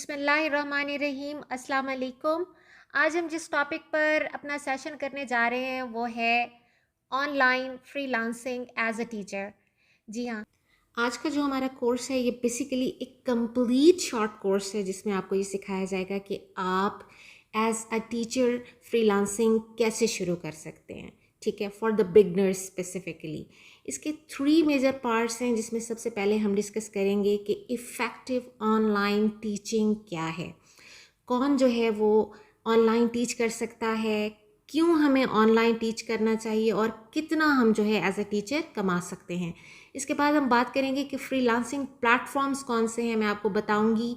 बिस्मिल्लाहिर्रहमानिर्रहीम अस्सलाम वालेकुम। आज हम जिस टॉपिक पर अपना सेशन करने जा रहे हैं वो है online freelancing as a teacher. जी हाँ, आज का जो हमारा कोर्स है ये बेसिकली एक कंप्लीट शॉर्ट कोर्स है जिसमें आपको ये सिखाया जाएगा कि आप एज अ टीचर फ्रीलांसिंग कैसे शुरू कर सकते हैं। ठीक है, फॉर द बिगनर्स स्पेसिफिकली इसके 3 मेजर पार्ट्स हैं जिसमें सबसे पहले हम डिस्कस करेंगे कि इफ़ेक्टिव ऑनलाइन टीचिंग क्या है, कौन जो है वो ऑनलाइन टीच कर सकता है, क्यों हमें ऑनलाइन टीच करना चाहिए और कितना हम जो है एज अ टीचर कमा सकते हैं। इसके बाद हम बात करेंगे कि फ्रीलांसिंग प्लेटफॉर्म्स कौन से हैं। मैं आपको बताऊंगी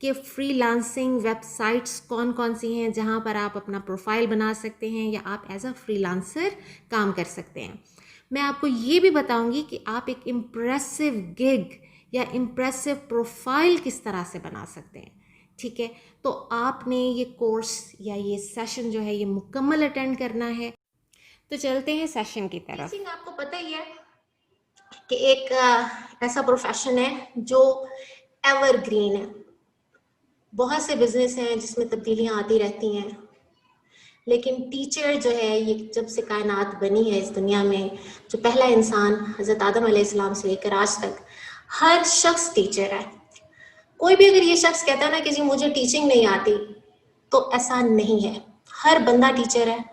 कि फ्रीलांसिंग वेबसाइट्स कौन कौन सी हैं जहां पर आप अपना प्रोफाइल बना सकते हैं या आप एज अ फ्रीलांसर काम कर सकते हैं। मैं आपको ये भी बताऊंगी कि आप एक इम्प्रेसिव गिग या इम्प्रेसिव प्रोफाइल किस तरह से बना सकते हैं। ठीक है, तो आपने ये कोर्स या ये सेशन जो है ये मुकम्मल अटेंड करना है। तो चलते हैं सेशन की तरफ। टीचिंग आपको पता ही है कि एक ऐसा प्रोफेशन है जो एवरग्रीन है। बहुत से बिजनेस हैं जिसमें तब्दीलियां आती रहती हैं, लेकिन टीचर जो है ये जब से कायनात बनी है इस दुनिया में, जो पहला इंसान हज़रत आदम अलैहिस्सलाम से लेकर आज तक हर शख्स टीचर है। कोई भी अगर ये शख्स कहता है ना कि जी मुझे टीचिंग नहीं आती, तो ऐसा नहीं है। हर बंदा टीचर है,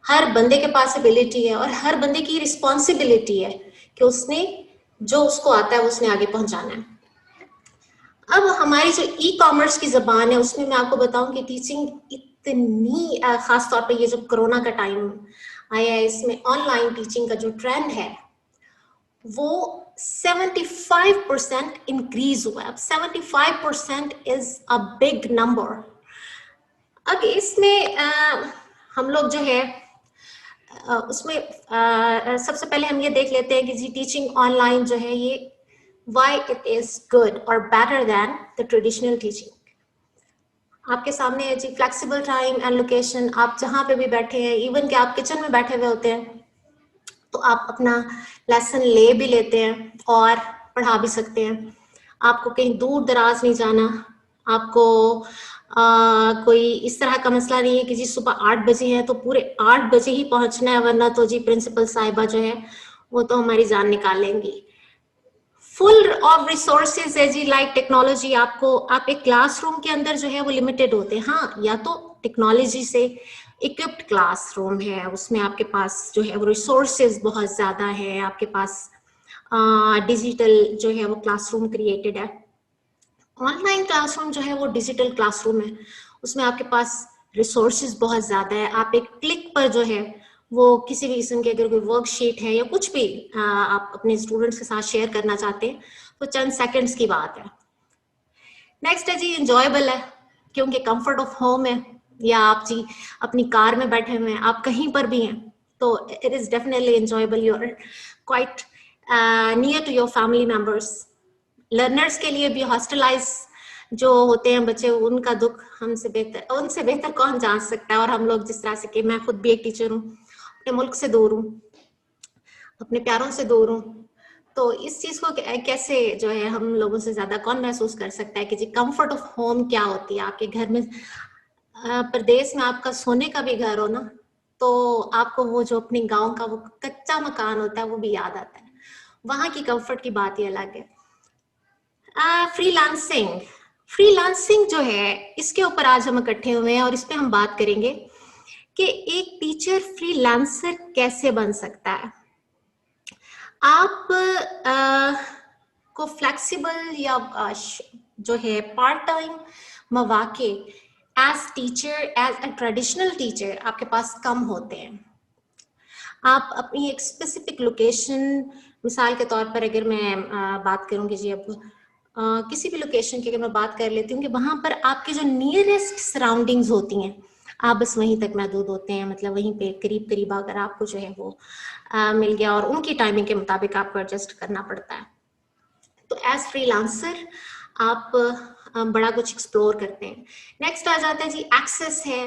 हर बंदे के पास एबिलिटी है और हर बंदे की रिस्पॉन्सिबिलिटी है कि उसने जो उसको आता है वो उसने आगे पहुंचाना है। अब हमारी जो ई कॉमर्स की ज़बान है उसमें मैं आपको बताऊं कि टीचिंग इतनी ख़ास तौर पे ये जो कोरोना का टाइम आया है इसमें ऑनलाइन टीचिंग का जो ट्रेंड है वो 75% इंक्रीज हुआ है। अब 75% इज अ बिग नंबर। अब इसमें हम लोग जो है उसमें सबसे पहले हम ये देख लेते हैं कि जी टीचिंग ऑनलाइन जो है ये why it is good or better than the traditional teaching। आपके सामने है जी फ्लेक्सिबल टाइम एंड लोकेशन। आप जहाँ पे भी बैठे हैं, इवन कि आप किचन में बैठे हुए होते हैं, तो आप अपना लेसन ले भी लेते हैं और पढ़ा भी सकते हैं। आपको कहीं दूर दराज नहीं जाना। आपको कोई इस तरह का मसला नहीं है कि जी सुबह 8 बजे है तो पूरे 8 बजे ही पहुंचना है, वरना तो जी प्रिंसिपल साहिबा जो है वो तो हमारी जान निकाल लेंगी। फुल ऑफ रिसोर्सेज है जी, लाइक टेक्नोलॉजी। आपको आप एक क्लासरूम के अंदर जो है वो लिमिटेड होते हैं। हाँ, या तो टेक्नोलॉजी से इक्विप्ड क्लासरूम है, उसमें आपके पास जो है वो रिसोर्सेज बहुत ज़्यादा है, आपके पास डिजिटल जो है वो क्लासरूम क्रिएटेड है। ऑनलाइन क्लासरूम जो है वो डिजिटल क्लासरूम है, उसमें आपके पास रिसोर्सेज बहुत ज़्यादा है। आप एक क्लिक पर जो है वो किसी भी किस्म की अगर कोई वर्कशीट है या कुछ भी आप अपने स्टूडेंट्स के साथ शेयर करना चाहते हैं तो चंद सेकंड्स की बात है। नेक्स्ट है जी इंजॉयबल है, क्योंकि कंफर्ट ऑफ होम है, या आप जी अपनी कार में बैठे हुए हैं, आप कहीं पर भी हैं, तो it is definitely enjoyable. You are quite near to your family members. Learners के लिए भी हॉस्टलाइज जो होते हैं बच्चे, उनका दुख उनसे बेहतर कौन जान सकता है। और हम लोग जिस तरह से कि मैं खुद भी एक टीचर हूँ, अपने मुल्क से दूर हूँ, अपने प्यारों से दूर हूँ, तो इस चीज को कैसे जो है हम लोगों से ज्यादा कौन महसूस कर सकता है कि जी कंफर्ट ऑफ होम क्या होती है। आपके घर में प्रदेश में आपका सोने का भी घर हो ना, तो आपको वो जो अपने गांव का वो कच्चा मकान होता है वो भी याद आता है। वहां की कंफर्ट की बात ही अलग है। फ्रीलांसिंग फ्रीलांसिंग जो है इसके ऊपर आज हम इकट्ठे हुए हैं और इस पे हम बात करेंगे कि एक टीचर फ्रीलांसर कैसे बन सकता है। आप को फ्लेक्सिबल या जो है पार्ट टाइम मौके as teacher, as a traditional teacher आपके पास कम होते हैं। आप अपनी एक स्पेसिफिक लोकेशन, मिसाल के तौर पर अगर मैं बात करूंगी जी, अब किसी भी लोकेशन की अगर मैं बात कर लेती हूँ कि वहां पर आपके जो नियरेस्ट सराउंडिंग्स होती हैं, आप बस वहीं तक महदूद होते हैं। मतलब वहीं पे करीब करीब अगर आपको जो है वो मिल गया और उनकी टाइमिंग के मुताबिक आपको एडजस्ट करना पड़ता है। तो एज फ्रीलांसर आप बड़ा कुछ एक्सप्लोर करते हैं। नेक्स्ट आ जाता है जी एक्सेस है।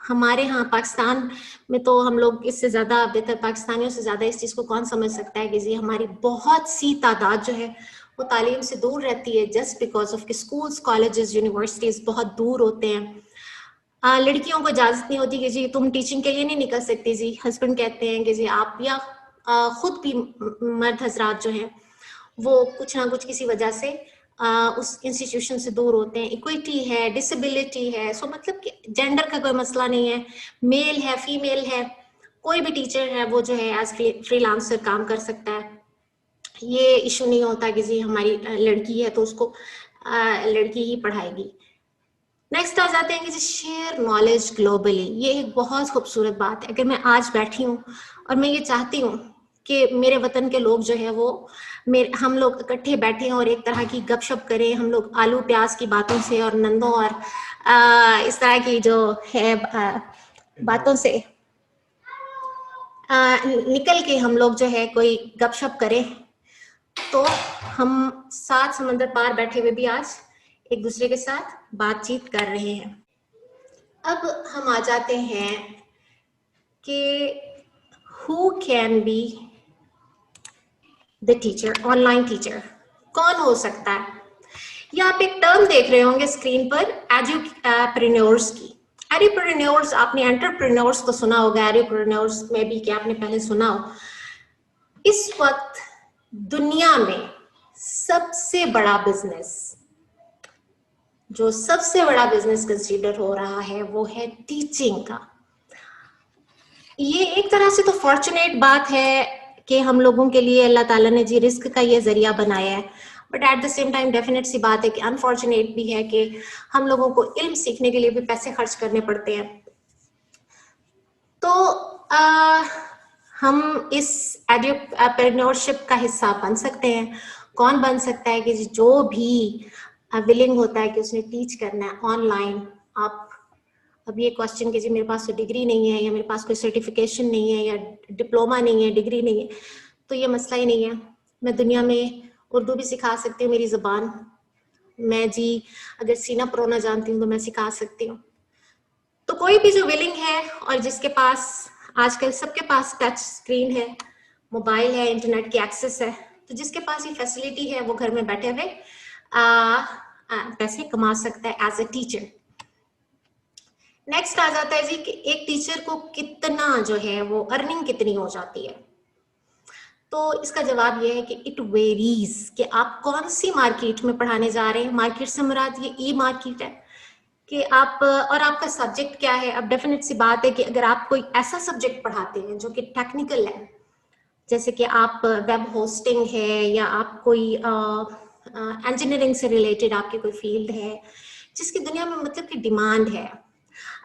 हमारे यहाँ पाकिस्तान में तो हम लोग इससे ज़्यादा बेहतर, पाकिस्तानियों से ज़्यादा इस चीज़ को कौन समझ सकता है कि जी हमारी बहुत सी तादाद जो है वो तालीम से दूर रहती है जस्ट बिकॉज ऑफ कि स्कूल्स, कॉलेजेस, यूनिवर्सिटीज बहुत दूर होते हैं। लड़कियों को इजाजत नहीं होती कि जी तुम टीचिंग के लिए नहीं निकल सकती जी, हस्बैंड कहते हैं कि जी आप, या खुद भी मर्द हजरात जो हैं वो कुछ ना कुछ किसी वजह से उस इंस्टीट्यूशन से दूर होते हैं। इक्विटी है, डिसेबिलिटी है, सो मतलब कि जेंडर का कोई मसला नहीं है, मेल है, फीमेल है, कोई भी टीचर है वो जो है एज फ्रीलांसर काम कर सकता है। ये इशू नहीं होता कि जी हमारी लड़की है तो उसको लड़की ही पढ़ाएगी। नेक्स्ट आ जाते हैं कि जी शेयर नॉलेज ग्लोबली। ये एक बहुत खूबसूरत बात है। अगर मैं आज बैठी हूँ और मैं ये चाहती हूँ कि मेरे वतन के लोग जो है वो हम लोग इकट्ठे बैठे हैं और एक तरह की गपशप करें, हम लोग आलू प्याज की बातों से और नंदों और इस तरह की जो है बातों से निकल के हम लोग जो है कोई गपशप करें, तो हम 7 समंदर पार बैठे हुए भी आज एक दूसरे के साथ बातचीत कर रहे हैं। अब हम आ जाते हैं कि who can be the teacher, online teacher कौन हो सकता है। या आप एक टर्म देख रहे होंगे स्क्रीन पर, एजुप्रेन्योर्स की। एजुप्रेन्योर्स, आपने एंटरप्रेन्योर्स को सुना होगा, एजुप्रेन्योर्स में भी क्या आपने पहले सुना हो। इस वक्त दुनिया में सबसे बड़ा बिजनेस, जो सबसे बड़ा बिजनेस कंसीडर हो रहा है वो है टीचिंग का। ये एक तरह से तो फॉर्चुनेट बात है कि हम लोगों के लिए अल्लाह ताला ने जी रिस्क का ये जरिया बनाया है, but at the same time definite सी बात है कि अनफॉर्चुनेट भी है कि हम लोगों को इल्म सीखने के लिए भी पैसे खर्च करने पड़ते हैं। तो हम इस एंटरप्रेन्योरशिप का हिस्सा बन सकते हैं। कौन बन सकता है कि जो भी विलिंग होता है कि उसने टीच करना है ऑनलाइन। आप अब ये क्वेश्चन कि जी मेरे पास तो डिग्री नहीं है, या मेरे पास कोई सर्टिफिकेशन नहीं है, या डिप्लोमा नहीं है, डिग्री नहीं है, तो ये मसला ही नहीं है। मैं दुनिया में उर्दू भी सिखा सकती हूँ, मेरी ज़बान मैं जी अगर सीना परोना जानती हूँ तो मैं सिखा सकती हूँ। तो कोई भी जो विलिंग है और जिसके पास, आजकल सबके पास टच स्क्रीन है, मोबाइल है, इंटरनेट की एक्सेस है, तो जिसके पास ये फैसिलिटी है वो घर में बैठे हुए पैसे कमा सकता है एज ए टीचर। नेक्स्ट आ जाता है जी कि एक टीचर को कितना जो है वो अर्निंग कितनी हो जाती है। तो इसका जवाब ये है कि इट वेरीज, कि आप कौन सी मार्केट में पढ़ाने जा रहे हैं। मार्केट से मुराद ये ई मार्केट है कि आप, और आपका सब्जेक्ट क्या है। अब डेफिनेट सी बात है कि अगर आप कोई ऐसा सब्जेक्ट पढ़ाते हैं जो कि टेक्निकल है, जैसे कि आप वेब होस्टिंग है, या आप कोई इंजीनियरिंग से रिलेटेड आपकी कोई फील्ड है जिसकी दुनिया में मतलब कि डिमांड है,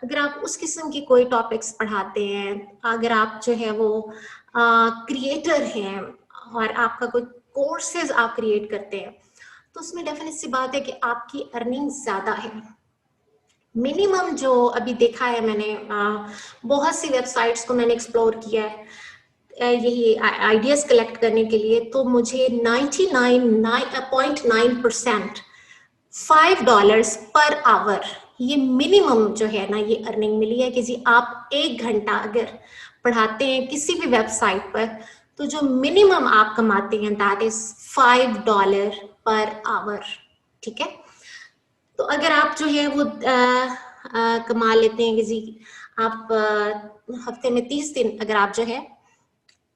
अगर आप उस किस्म की कोई टॉपिक्स पढ़ाते हैं, अगर आप जो है वो क्रिएटर हैं और आपका कोई कोर्सेज आप क्रिएट करते हैं, तो उसमें डेफिनेट सी बात है कि आपकी अर्निंग ज्यादा है। मिनिमम जो अभी देखा है मैंने, बहुत सी वेबसाइट्स को मैंने एक्सप्लोर किया है यही आइडियाज कलेक्ट करने के लिए, तो मुझे 99.9% $5 पर आवर ये मिनिमम जो है ना ये अर्निंग मिली है कि जी आप 1 घंटा अगर पढ़ाते हैं किसी भी वेबसाइट पर, तो जो मिनिमम आप कमाते हैं दैट इज $5 पर आवर। ठीक है, तो अगर आप जो है वो कमा लेते हैं कि जी आप हफ्ते में 30 दिन अगर आप जो है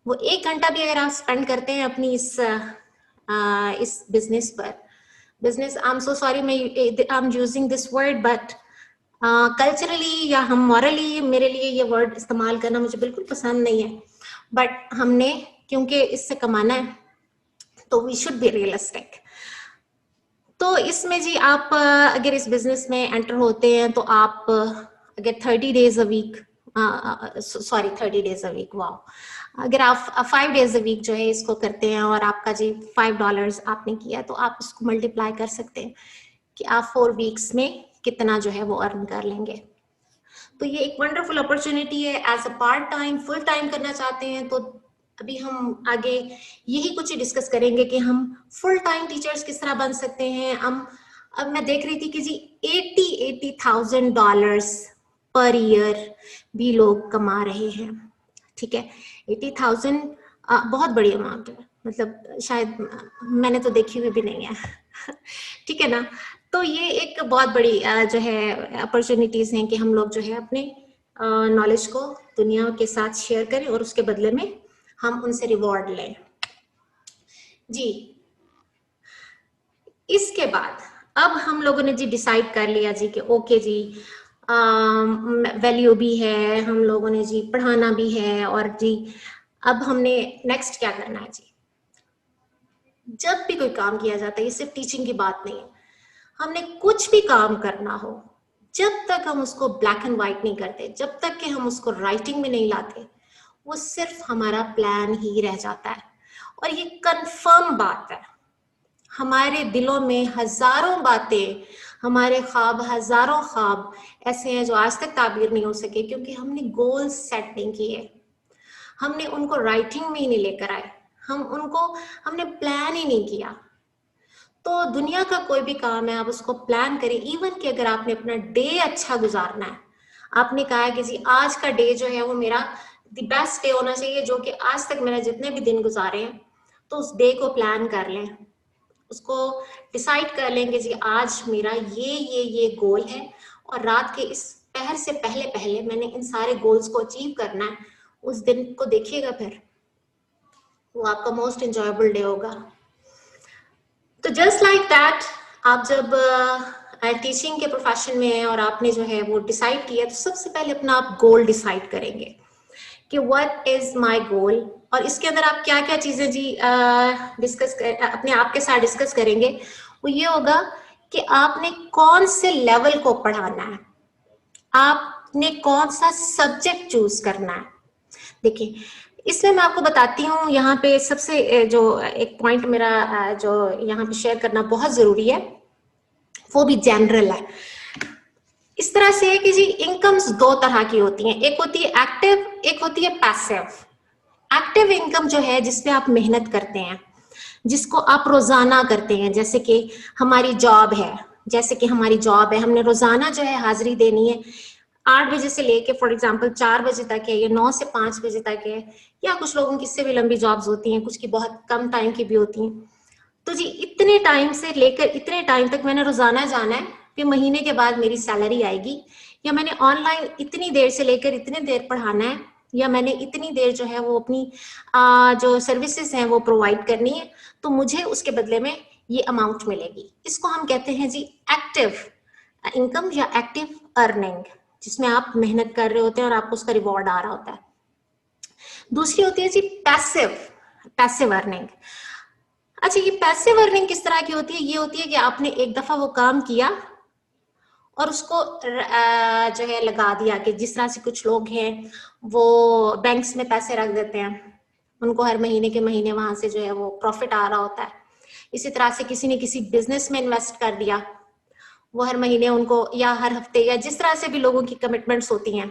वो 1 घंटा भी अगर आप स्पेंड करते हैं अपनी इस बिजनेस पर, business, I am so sorry मैं I am using this word, but culturally या हम मॉरली मेरे लिए ये वर्ड इस्तेमाल करना मुझे बिल्कुल पसंद नहीं है, बट हमने क्योंकि इससे कमाना है तो वी शुड बी रियलिस्टिक। तो इसमें जी आप अगर इस बिजनेस में एंटर होते हैं तो आप अगर 30 days a week, sorry 30 days a week, wow, अगर आप 5 डेज अ वीक जो है इसको करते हैं और आपका जी $5 आपने किया, तो आप इसको मल्टीप्लाई कर सकते हैं कि आप 4 वीक्स में कितना जो है वो अर्न कर लेंगे। तो ये एक वंडरफुल अपॉर्चुनिटी है। As a part time, full time करना चाहते हैं तो अभी हम आगे यही कुछ डिस्कस करेंगे कि हम फुल टाइम टीचर्स किस तरह बन सकते हैं। हम, अब मैं देख रही थी कि जी $80,000 पर ईयर भी लोग कमा रहे हैं। ठीक है, 80,000 बहुत बड़ी अमाउंट है। मतलब शायद मैंने तो देखी हुई भी नहीं है। ठीक है ना। तो ये एक बहुत बड़ी जो है अपॉर्चुनिटीज हैं कि हम लोग जो है अपने नॉलेज को दुनिया के साथ शेयर करें और उसके बदले में हम उनसे रिवॉर्ड लें। जी, इसके बाद अब हम लोगों ने जी डिसाइड कर लिया जी कि ओके जी, वैल्यू भी है, हम लोगों ने जी पढ़ाना भी है, और जी अब हमने नेक्स्ट क्या करना है जी। जब भी कोई काम किया जाता है, ये सिर्फ टीचिंग की बात नहीं है, हमने कुछ भी काम करना हो, जब तक हम उसको ब्लैक एंड व्हाइट नहीं करते, जब तक कि हम उसको राइटिंग में नहीं लाते, वो सिर्फ हमारा प्लान ही रह जाता है। और ये कंफर्म बात है, हमारे दिलों में हजारों बातें, हमारे ख्वाब, हजारों ख्वाब ऐसे हैं जो आज तक ताबीर नहीं हो सके, क्योंकि हमने गोल सेट नहीं किए, हमने उनको राइटिंग में ही नहीं लेकर आए, हमने प्लान ही नहीं किया। तो दुनिया का कोई भी काम है, आप उसको प्लान करें। इवन कि अगर आपने अपना डे अच्छा गुजारना है, आपने कहा है कि जी आज का डे जो है वो मेरा द बेस्ट डे होना चाहिए जो कि आज तक मैंने जितने भी दिन गुजारे हैं, तो उस डे को प्लान कर लें, उसको डिसाइड कर लेंगे जी आज मेरा ये गोल है, और रात के इस पहर से पहले पहले मैंने इन सारे गोल्स को अचीव करना है। उस दिन को देखिएगा, फिर वो आपका मोस्ट एंजॉयबल डे होगा। तो जस्ट लाइक दैट, आप जब टीचिंग के प्रोफेशन में हैं और आपने जो है वो डिसाइड किया, तो सबसे पहले अपना आप गोल डिसाइड करेंगे कि व्हाट इज माय गोल, और इसके अंदर आप क्या क्या चीजें जी अपने आप के साथ डिस्कस करेंगे। वो ये होगा कि आपने कौन से लेवल को पढ़ाना है, आपने कौन सा सब्जेक्ट चूज करना है। देखिए, इसमें मैं आपको बताती हूँ, यहाँ पे सबसे जो एक पॉइंट मेरा जो यहाँ पे शेयर करना बहुत जरूरी है, वो भी जनरल है। इस तरह से है कि जी इनकम्स दो तरह की होती हैं, एक होती है एक्टिव, एक होती है पैसिव। एक्टिव इनकम जो है जिसपे आप मेहनत करते हैं, जिसको आप रोजाना करते हैं, जैसे कि हमारी जॉब है, हमने रोजाना जो है हाजिरी देनी है, 8 बजे से लेके फॉर एग्जांपल 4 बजे तक है, या 9 से 5 बजे तक है, या कुछ लोगों की इससे भी लंबी जॉब्स होती हैं, कुछ की बहुत कम टाइम की भी होती हैं। तो जी इतने टाइम से लेकर इतने टाइम तक मैंने रोजाना जाना है, फिर महीने के बाद मेरी सैलरी आएगी, या मैंने ऑनलाइन इतनी देर से लेकर इतनी देर पढ़ाना है, या मैंने इतनी देर जो है वो अपनी जो सर्विसेज हैं वो प्रोवाइड करनी है, तो मुझे उसके बदले में ये अमाउंट मिलेगी। इसको हम कहते हैं जी एक्टिव इनकम या एक्टिव अर्निंग, जिसमें आप मेहनत कर रहे होते हैं और आपको उसका रिवॉर्ड आ रहा होता है। दूसरी होती है जी पैसिव अर्निंग। अच्छा, ये पैसिव अर्निंग किस तरह की होती है? ये होती है कि आपने एक दफा वो काम किया और उसको जो है लगा दिया, कि जिस तरह से कुछ लोग हैं वो बैंक्स में पैसे रख देते हैं, उनको हर महीने के महीने वहां से जो है वो प्रॉफिट आ रहा होता है। इसी तरह से किसी ने किसी बिजनेस में इन्वेस्ट कर दिया, वो हर महीने उनको, या हर हफ्ते, या जिस तरह से भी लोगों की कमिटमेंट्स होती हैं।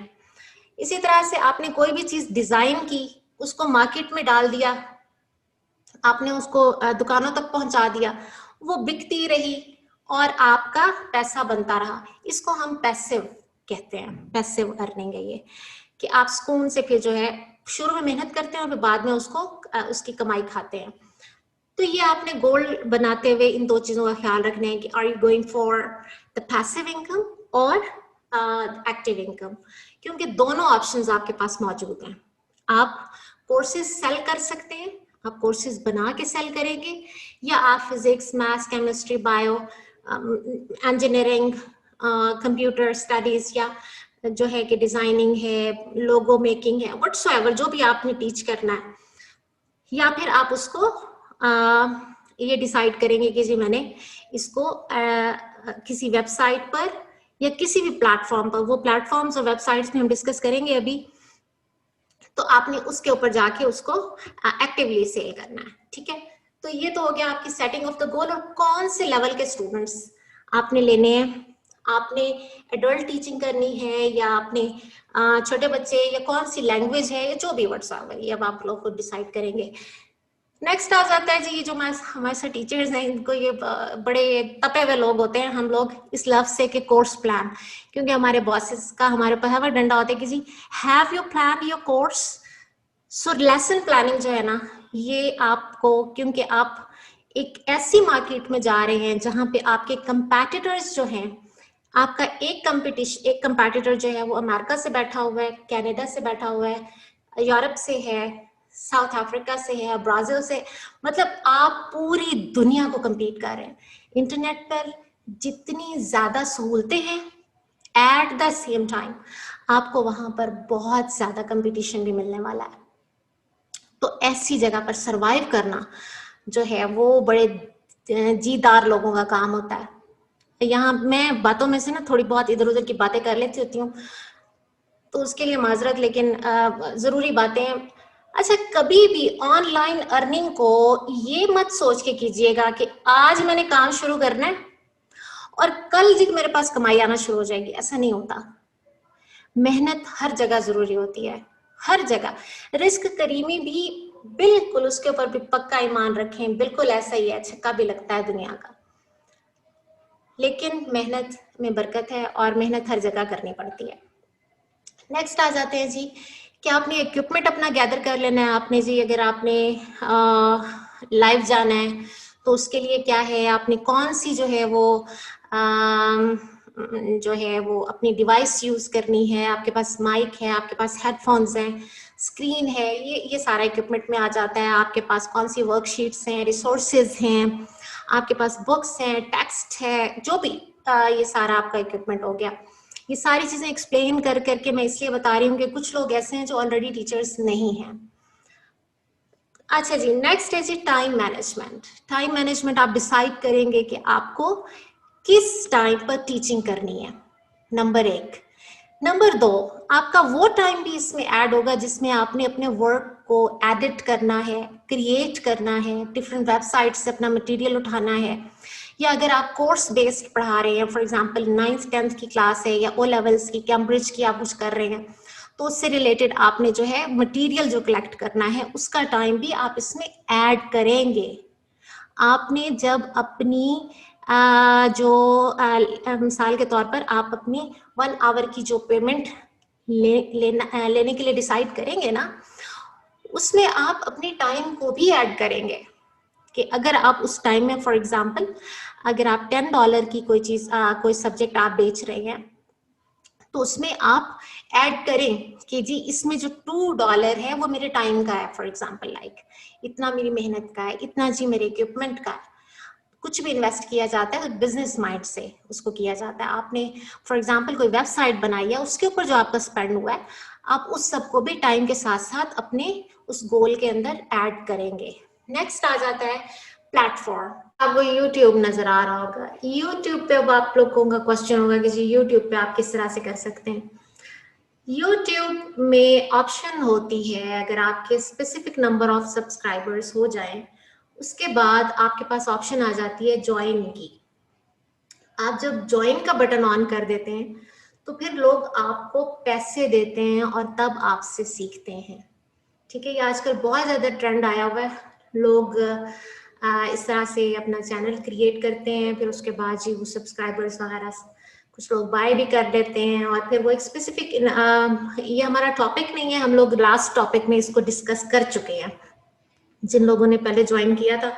इसी तरह से आपने कोई भी चीज डिजाइन की, उसको मार्केट में डाल दिया, आपने उसको दुकानों तक पहुंचा दिया, वो बिकती रही और आपका पैसा बनता रहा। इसको हम पैसिव कहते हैं, पैसिव अर्निंग है ये, कि आप सुकून से फिर जो है शुरू में मेहनत करते हैं और फिर बाद में उसको उसकी कमाई खाते हैं। तो ये आपने गोल बनाते हुए इन दो चीजों का ख्याल रखना है कि are you going for the passive income और एक्टिव इनकम, क्योंकि दोनों ऑप्शंस आपके पास मौजूद हैं। आप कोर्सेज सेल कर सकते हैं, आप कोर्सेज बना के सेल करेंगे, या आप physics, maths, chemistry, bio, engineering, computer studies, या जो है कि डिजाइनिंग है, लोगो मेकिंग है, व्हाटसोएवर जो भी आपने टीच करना है, या फिर आप उसको ये डिसाइड करेंगे कि जी मैंने इसको किसी वेबसाइट पर या किसी भी प्लेटफॉर्म पर, वो प्लेटफॉर्म्स और वेबसाइट्स में हम डिस्कस करेंगे अभी, तो आपने उसके ऊपर जाके उसको एक्टिवली सेल करना है। ठीक है, तो ये तो हो गया आपकी सेटिंग ऑफ द गोल, और कौन से लेवल के स्टूडेंट्स आपने लेने हैं, आपने एडल्ट टीचिंग करनी है या आपने छोटे बच्चे, या कौन सी लैंग्वेज है, या जो भी व्हाट्सएवर, ये अब आप लोग खुद डिसाइड करेंगे। नेक्स्ट आ जाता है जी, ये जो हमारे साथ टीचर्स हैं, इनको ये बड़े तपे हुए लोग होते हैं हम लोग इस लफ्ज से कि कोर्स प्लान, क्योंकि हमारे बॉसेस का हमारे ऊपर डंडा होता है कि जी have you plan your course. So lesson planning जो है ना, ये आपको, क्योंकि आप एक ऐसी मार्केट में जा रहे हैं जहां पे आपके कंपैटिटर्स जो हैं, आपका एक कंपैटिटर जो है वो अमेरिका से बैठा हुआ है, कनाडा से बैठा हुआ है, यूरोप से है, साउथ अफ्रीका से है, ब्राजील से, मतलब आप पूरी दुनिया को compete कर रहे हैं। इंटरनेट पर जितनी ज्यादा सहूलतें हैं, एट द सेम टाइम आपको वहां पर बहुत ज्यादा कंपटीशन भी मिलने वाला है। तो ऐसी जगह पर सरवाइव करना जो है वो बड़े जीदार लोगों का काम होता है। यहाँ मैं बातों में से ना थोड़ी बहुत इधर उधर की बातें कर लेती होती हूँ, तो उसके लिए माजरत, लेकिन जरूरी बातें। अच्छा, कभी भी ऑनलाइन अर्निंग को ये मत सोच के कीजिएगा कि आज मैंने काम शुरू करना है और कल जी मेरे पास कमाई आना शुरू हो जाएगी। ऐसा नहीं होता। मेहनत हर जगह जरूरी होती है, हर जगह। रिस्क करीमी भी बिल्कुल, उसके ऊपर भी पक्का ईमान रखें, बिल्कुल ऐसा ही है, छक्का भी लगता है दुनिया का। लेकिन मेहनत में बरकत है और मेहनत हर जगह करनी पड़ती है। नेक्स्ट आ जाते हैं जी कि आपने इक्विपमेंट अपना गैदर कर लेना है। आपने जी अगर आपने लाइव जाना है तो उसके लिए क्या है, आपने कौन सी जो है वो जो है वो अपनी डिवाइस यूज करनी है, आपके पास माइक है, आपके पास हेडफोन्स हैं, स्क्रीन है, ये सारा इक्विपमेंट में आ जाता है। आपके पास कौन सी वर्कशीट्स हैं, रिसोर्सेज हैं, आपके पास बुक्स हैं, टेक्स्ट है, जो भी ये सारा आपका इक्विपमेंट हो गया। ये सारी चीजें एक्सप्लेन कर करके मैं इसलिए बता रही हूँ कि कुछ लोग ऐसे हैं जो ऑलरेडी टीचर्स नहीं हैं। अच्छा जी, नेक्स्ट है जी टाइम मैनेजमेंट। टाइम मैनेजमेंट आप डिसाइड करेंगे कि आपको किस टाइम पर टीचिंग करनी है, नंबर 1। नंबर 2, आपका वो टाइम भी इसमें ऐड होगा जिसमें आपने अपने वर्क को एडिट करना है, क्रिएट करना है, डिफरेंट वेबसाइट से अपना मटेरियल उठाना है, या अगर आप कोर्स बेस्ड पढ़ा रहे हैं, फॉर एग्जांपल 9th 10th की क्लास है या ओ लेवल्स की, कैम्ब्रिज की आप कुछ कर रहे हैं, तो उससे रिलेटेड आपने जो है मटेरियल जो कलेक्ट करना है उसका टाइम भी आप इसमें ऐड करेंगे। आपने जब अपनी मिसाल के तौर पर आप अपनी 1 आवर की जो पेमेंट लेने के लिए डिसाइड करेंगे ना, उसमें आप अपने टाइम को भी ऐड करेंगे कि अगर आप उस टाइम में, फॉर एग्जांपल अगर आप $10 की कोई चीज कोई सब्जेक्ट आप बेच रहे हैं, तो उसमें आप ऐड करें कि जी इसमें जो $2 है वो मेरे टाइम का है, फॉर एग्जांपल लाइक इतना मेरी मेहनत का है, इतना जी मेरे इक्विपमेंट का है। कुछ भी इन्वेस्ट किया जाता है तो बिजनेस माइंड से उसको किया जाता है। आपने फॉर एग्जांपल कोई वेबसाइट बनाई है, उसके ऊपर जो आपका स्पेंड हुआ है, आप उस सबको भी टाइम के साथ साथ अपने उस गोल के अंदर ऐड करेंगे। नेक्स्ट आ जाता है प्लेटफॉर्म। आपको यूट्यूब नजर आ रहा होगा। यूट्यूब पे अब आप लोगों का क्वेश्चन होगा कि जी यूट्यूब पे आप किस तरह से कर सकते हैं। यूट्यूब में ऑप्शन होती है, अगर आपके स्पेसिफिक नंबर ऑफ सब्सक्राइबर्स हो जाएं, उसके बाद आपके पास ऑप्शन आ जाती है ज्वाइन की। आप जब ज्वाइन का बटन ऑन कर देते हैं तो फिर लोग आपको पैसे देते हैं और तब आपसे सीखते हैं। ठीक है, ये आजकल बहुत ज्यादा ट्रेंड आया हुआ है। लोग इस तरह से अपना चैनल क्रिएट करते हैं, फिर उसके बाद जी वो सब्सक्राइबर्स वगैरह कुछ लोग बाय भी कर देते हैं, और फिर वो एक स्पेसिफिक, ये हमारा टॉपिक नहीं है, हम लोग लास्ट टॉपिक में इसको डिस्कस कर चुके हैं। जिन लोगों ने पहले ज्वाइन किया था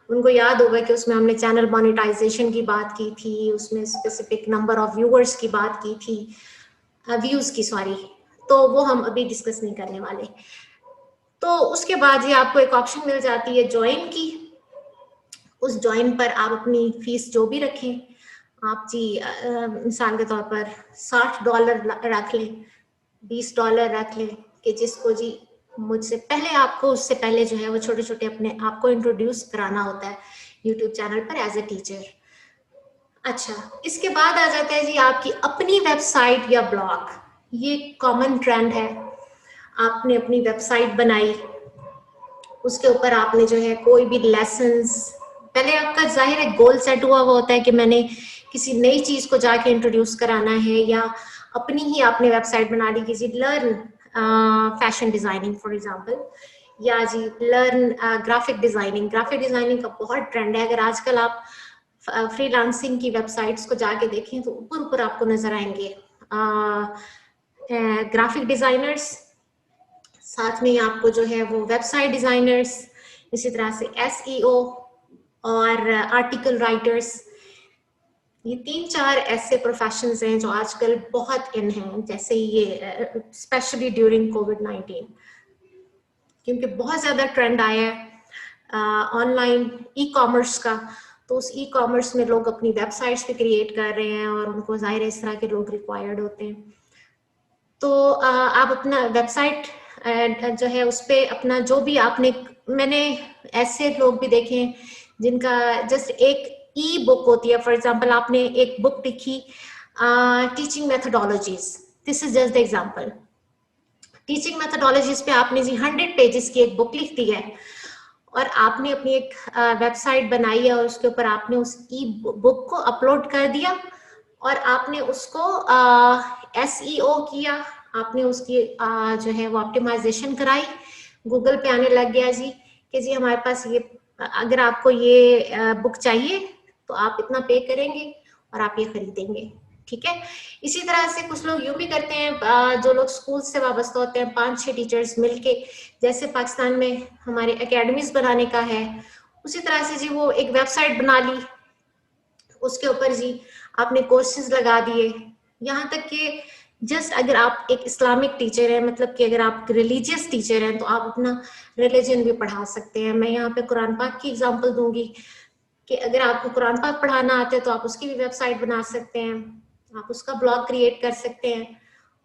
उनको याद होगा कि उसमें हमने चैनल मोनेटाइजेशन की बात की थी, उसमें स्पेसिफिक नंबर ऑफ व्यूअर्स की बात की थी, व्यूज की, सॉरी। तो वो हम अभी डिस्कस नहीं करने वाले। तो उसके बाद ही आपको एक ऑप्शन मिल जाती है ज्वाइन की। उस ज्वाइन पर आप अपनी फीस जो भी रखें, आप जी मिसाल के तौर पर $60 रख लें, $20 रख लें, कि जिसको जी मुझसे पहले, आपको उससे पहले जो है वो छोटे छोटे अपने आप को इंट्रोड्यूस कराना होता है यूट्यूब चैनल पर एज ए टीचर। अच्छा, इसके बाद आ जाता है जी आपकी अपनी वेबसाइट या ब्लॉग। ये कॉमन ट्रेंड है। आपने अपनी वेबसाइट बनाई, उसके ऊपर आपने जो है कोई भी लेसन्स, पहले आपका जाहिर है गोल सेट हुआ हुआ होता है कि मैंने किसी नई चीज को जाके इंट्रोड्यूस कराना है, या अपनी ही आपने वेबसाइट बना ली कि जी learn fashion designing for example, या जी learn graphic designing. Graphic designing का बहुत ट्रेंड है। अगर आजकल आप फ्रीलांसिंग की वेबसाइट्स को जाके देखें तो ऊपर ऊपर आपको नजर आएंगे ग्राफिक डिजाइनर्स, साथ में आपको जो है वो वेबसाइट डिजाइनर्स, इसी तरह से SEO और आर्टिकल राइटर्स, ये 3-4 ऐसे प्रोफेशंस हैं जो आजकल बहुत इन हैं, जैसे ये स्पेशली ड्यूरिंग कोविड-19, क्योंकि बहुत ज्यादा ट्रेंड आया है ऑनलाइन ई-कॉमर्स का। तो उस ई-कॉमर्स में लोग अपनी वेबसाइट्स भी क्रिएट कर रहे हैं और उनको जाहिर है इस तरह के लोग रिक्वायर्ड होते हैं। तो आप अपना वेबसाइट जो है उस पे अपना जो भी आपने, मैंने ऐसे लोग भी देखे हैं जिनका जस्ट एक ई बुक होती है, फॉर एग्जांपल आपने एक बुक लिखी teaching methodologies, this is just the example, teaching methodologies पे आपने जी 100 पेजेस की एक बुक लिख दी है और आपने अपनी एक वेबसाइट बनाई है और उसके ऊपर आपने उस ई बुक को अपलोड कर दिया और आपने उसको SEO किया, आपने उसकी जो है वो ऑप्टिमाइजेशन कराई, गूगल पे आने लग गया जी कि जी हमारे पास ये, अगर आपको ये बुक चाहिए तो आप इतना पे करेंगे और आप ये खरीदेंगे, ठीक है। इसी तरह से कुछ लोग यूं भी करते हैं, जो लोग स्कूल से वाबस्ता होते हैं, 5-6 टीचर्स मिलके, जैसे पाकिस्तान में हमारे एकेडमीज बनाने का है, उसी तरह से जी वो एक वेबसाइट बना ली, उसके ऊपर जी आपने कोर्सेज लगा दिए, यहाँ तक कि जस्ट अगर आप एक इस्लामिक टीचर हैं, मतलब कि अगर आप रिलीजियस टीचर हैं तो आप अपना रिलीजन भी पढ़ा सकते हैं। मैं यहाँ पे कुरान पाक की एग्जांपल दूंगी कि अगर आपको कुरान पाक पढ़ाना आता है तो आप उसकी भी वेबसाइट बना सकते हैं, आप उसका ब्लॉग क्रिएट कर सकते हैं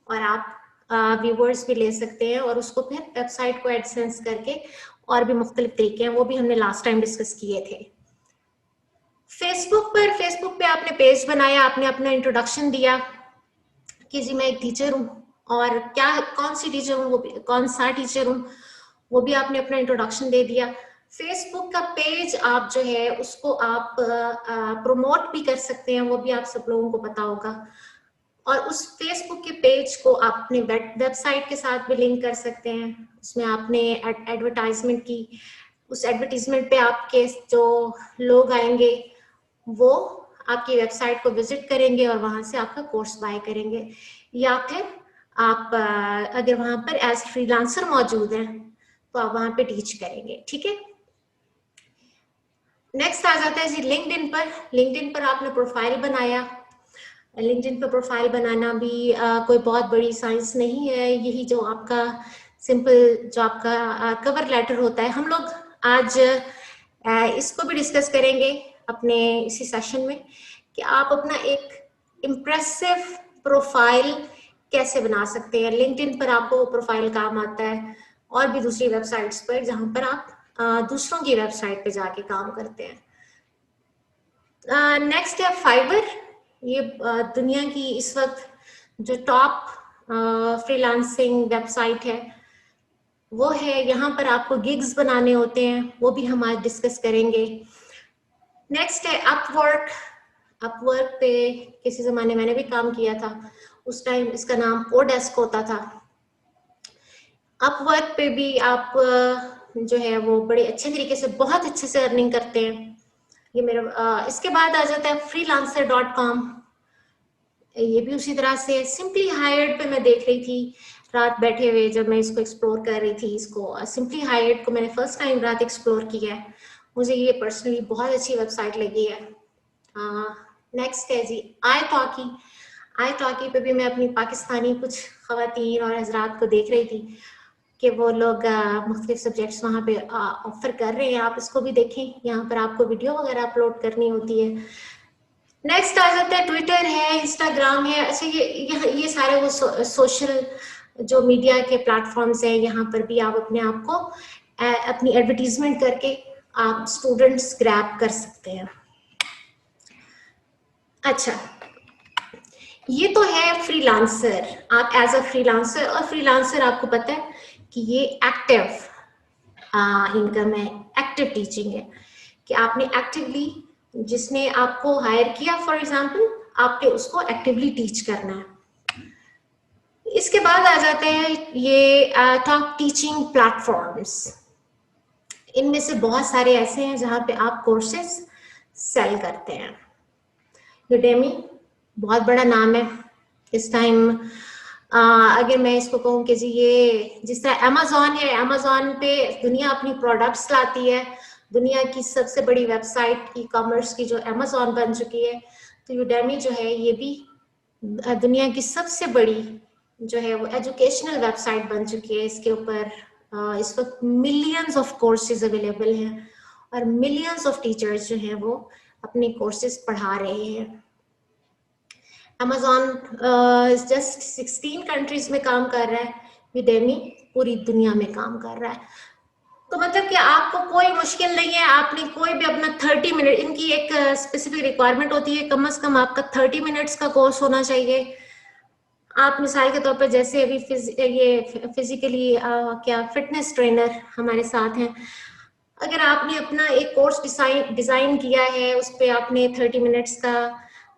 और आप व्यूवर्स भी ले सकते हैं और उसको फिर वेबसाइट को एडसेंस करके, और भी मुख्तलिफ तरीके हैं, वो भी हमने लास्ट टाइम डिस्कस किए थे। फेसबुक पे आपने पेज बनाया, आपने अपना इंट्रोडक्शन दिया कि जी मैं एक टीचर हूँ और क्या, कौन सी टीचर हूँ, वो भी कौन सा टीचर हूँ, वो भी आपने अपना इंट्रोडक्शन दे दिया। फेसबुक का पेज आप जो है उसको आप प्रमोट भी कर सकते हैं, वो भी आप सब लोगों को पता होगा, और उस फेसबुक के पेज को आप अपने वेबसाइट के साथ भी लिंक कर सकते हैं। उसमें आपने एडवर्टाइजमेंट की, उस एडवर्टीजमेंट पे आपके जो लोग आएंगे वो आपकी वेबसाइट को विजिट करेंगे और वहां से आपका कोर्स बाय करेंगे, या फिर आप अगर वहां पर एज फ्रीलांसर मौजूद हैं तो आप वहां पे टीच करेंगे, ठीक है। नेक्स्ट आ जाता है जी लिंक्डइन पर। लिंक्डइन पर आपने प्रोफाइल बनाया, लिंक्डइन पर प्रोफाइल बनाना भी कोई बहुत बड़ी साइंस नहीं है, यही जो आपका सिंपल जो आपका कवर लेटर होता है। हम लोग आज इसको भी डिस्कस करेंगे अपने इसी सेशन में कि आप अपना एक इम्प्रेसिव प्रोफाइल कैसे बना सकते हैं। लिंक्डइन पर आपको प्रोफाइल काम आता है और भी दूसरी वेबसाइट्स पर जहां पर आप दूसरों की वेबसाइट पे जाके काम करते हैं। नेक्स्ट है फाइबर, ये दुनिया की इस वक्त जो टॉप फ्रीलांसिंग वेबसाइट है वो है, यहाँ पर आपको गिग्स बनाने होते हैं, वो भी हम आज डिस्कस करेंगे। नेक्स्ट है अपवर्क। अपवर्क पे किसी जमाने मैंने भी काम किया था, उस टाइम इसका नाम ओडेस्क होता था। अपवर्क पे भी आप जो है वो बड़े अच्छे तरीके से, बहुत अच्छे से अर्निंग करते हैं। ये मेरा इसके बाद आ जाता है freelancer.com, ये भी उसी तरह से। सिंपली हायर्ड पे मैं देख रही थी रात बैठे हुए, जब मैं इसको एक्सप्लोर कर रही थी, इसको सिंपली हायर्ड को मैंने फर्स्ट टाइम रात एक्सप्लोर किया है, मुझे ये पर्सनली बहुत अच्छी वेबसाइट लगी है। नेक्स्ट है जी italki। italki पे भी मैं अपनी पाकिस्तानी कुछ खवातीन और हजरात को देख रही थी कि वो लोग मुख्तलिफ सब्जेक्ट्स वहाँ पे ऑफर कर रहे हैं, आप इसको भी देखें, यहाँ पर आपको वीडियो वगैरह अपलोड करनी होती है। नेक्स्ट आ जाता है ट्विटर है, इंस्टाग्राम है। अच्छा ये सारे वो सोशल जो मीडिया के प्लेटफॉर्म्स हैं, यहाँ पर भी आप अपने आप को अपनी एडवर्टीजमेंट करके आप स्टूडेंट्स ग्रैब कर सकते हैं। अच्छा, ये तो है फ्रीलांसर, आप एज अ फ्रीलांसर, और फ्रीलांसर आपको पता है कि ये एक्टिव इनकम है, एक्टिव टीचिंग है, कि आपने एक्टिवली, जिसने आपको हायर किया फॉर एग्जांपल, आपने उसको एक्टिवली टीच करना है। इसके बाद आ जाते हैं ये टॉप टीचिंग प्लेटफॉर्म्स। इनमें से बहुत सारे ऐसे हैं जहां पे आप कोर्सेज सेल करते हैं। यूडेमी बहुत बड़ा नाम है, इस टाइम अगर मैं इसको कहूँ कि जी ये जिस तरह अमेजोन है, अमेजोन पे दुनिया अपनी प्रोडक्ट्स लाती है, दुनिया की सबसे बड़ी वेबसाइट ई कॉमर्स की जो अमेजोन बन चुकी है, तो यूडेमी जो है ये भी दुनिया की सबसे बड़ी जो है वो एजुकेशनल वेबसाइट बन चुकी है। इसके ऊपर इस वक्त मिलियंस ऑफ कोर्सेज अवेलेबल हैं और मिलियंस ऑफ टीचर्स जो हैं वो अपने कोर्सेज पढ़ा रहे हैं। अमेजोन जस्ट 16 कंट्रीज में काम कर रहा है, यूडेमी पूरी दुनिया में काम कर रहा है। तो मतलब कि आपको कोई मुश्किल नहीं है, आपने कोई भी अपना 30 मिनट, इनकी एक स्पेसिफिक रिक्वायरमेंट होती है, कम से कम आपका 30 मिनट्स का कोर्स होना चाहिए। आप मिसाल के तौर पर जैसे अभी ये फिजिकली क्या फिटनेस ट्रेनर हमारे साथ हैं, अगर आपने अपना एक कोर्स डिजाइन किया है, उस पर आपने 30 मिनट्स का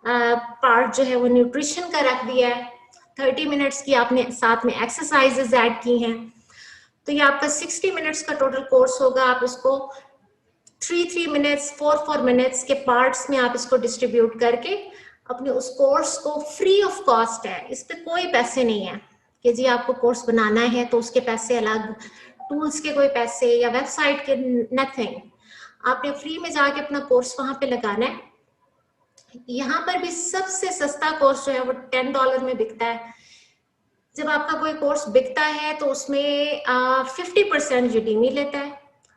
पार्ट जो है वो न्यूट्रिशन का रख दिया है, 30 मिनट्स की आपने साथ में एक्सरसाइजेज ऐड की हैं, तो ये आपका 60 मिनट्स का टोटल कोर्स होगा। आप इसको 3 मिनट्स 4 मिनट्स के पार्ट्स में आप इसको डिस्ट्रीब्यूट करके अपने उस कोर्स को, फ्री ऑफ कॉस्ट है, इस पे कोई पैसे नहीं है कि जी आपको कोर्स बनाना है तो उसके पैसे अलग, टूल्स के कोई पैसे या वेबसाइट के, नथिंग। आपने फ्री में जाके अपना कोर्स वहां पे लगाना है। यहाँ पर भी सबसे सस्ता कोर्स जो है वो $10 में बिकता है। जब आपका कोई कोर्स बिकता है तो उसमें 50% यूडेमी लेता है,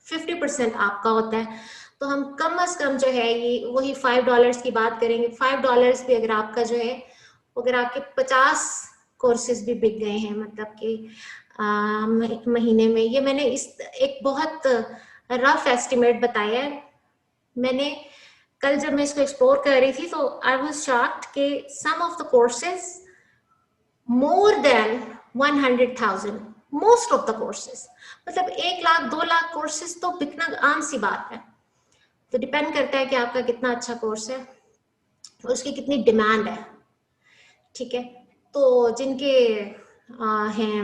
50% आपका होता है। तो हम कम से कम जो है ये वही $5 की बात करेंगे। $5 भी अगर आपका जो है, अगर आपके 50 कोर्सेज भी बिक गए हैं, मतलब कि महीने में, ये मैंने इस एक बहुत रफ एस्टिमेट बताया है। मैंने कल जब मैं इसको एक्सप्लोर कर रही थी तो आई वाज शॉक्ड कि some of the courses more than 100,000, most of the courses, मतलब 1 लाख 2 लाख कोर्सेज तो बिकना आम सी बात है। तो डिपेंड करता है कि आपका कितना अच्छा कोर्स है और उसकी कितनी डिमांड है, ठीक है। तो जिनके हैं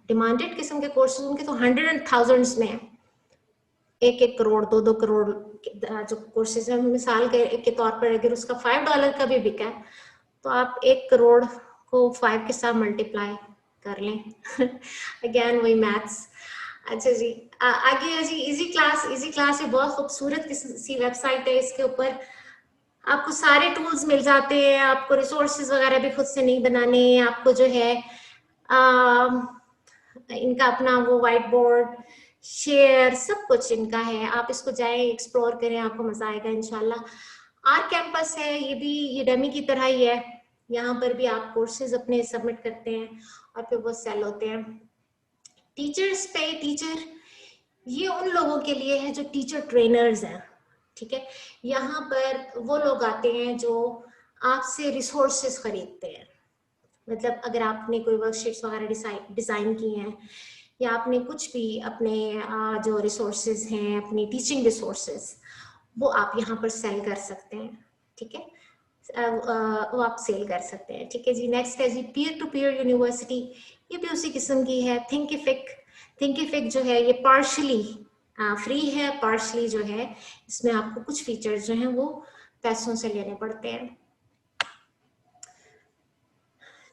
डिमांडेड किस्म के कोर्सेज, उनके तो 100 and thousands में है, 1 करोड़ 2 करोड़ जो कोर्सेज है। मिसाल के तौर पर अगर उसका $5 का भी बिका है तो आप 1 करोड़ को 5 के साथ मल्टीप्लाई कर लें। अगेन वही मैथ्स। अच्छा जी, आगे है जी इजी क्लास। इजी क्लास ये बहुत खूबसूरत सी वेबसाइट है, इसके ऊपर आपको सारे टूल्स मिल जाते हैं, आपको रिसोर्सेज वगैरह भी खुद से नहीं बनाने, आपको जो है इनका अपना वो व्हाइट बोर्ड, शेयर, सब कुछ इनका है। आप इसको जाएं, एक्सप्लोर करें, आपको मजा आएगा इंशाल्लाह। आर कैंपस है, ये भी यूडेमी की तरह ही है। यहाँ पर भी आप कोर्सेज अपने सबमिट करते हैं और फिर वो सेल होते हैं। टीचर्स पे, टीचर ये उन लोगों के लिए है जो टीचर ट्रेनर्स हैं, ठीक है। यहाँ पर वो लोग आते हैं जो आपसे रिसोर्सेज खरीदते हैं। मतलब अगर आपने कोई वर्कशीट्स वगैरह डिजाइन की हैं या आपने कुछ भी अपने जो रिसोर्सेज हैं, अपनी टीचिंग रिसोर्सेज, वो आप यहाँ पर सेल कर सकते हैं, ठीक है। वो आप सेल कर सकते हैं, ठीक है जी। नेक्स्ट है जी पीयर टू पीयर यूनिवर्सिटी, ये भी उसी किस्म की है। थिंकिफिक जो है ये पार्शली फ्री है, पार्शली जो है इसमें आपको कुछ फीचर्स जो हैं वो पैसों से लेने पड़ते हैं।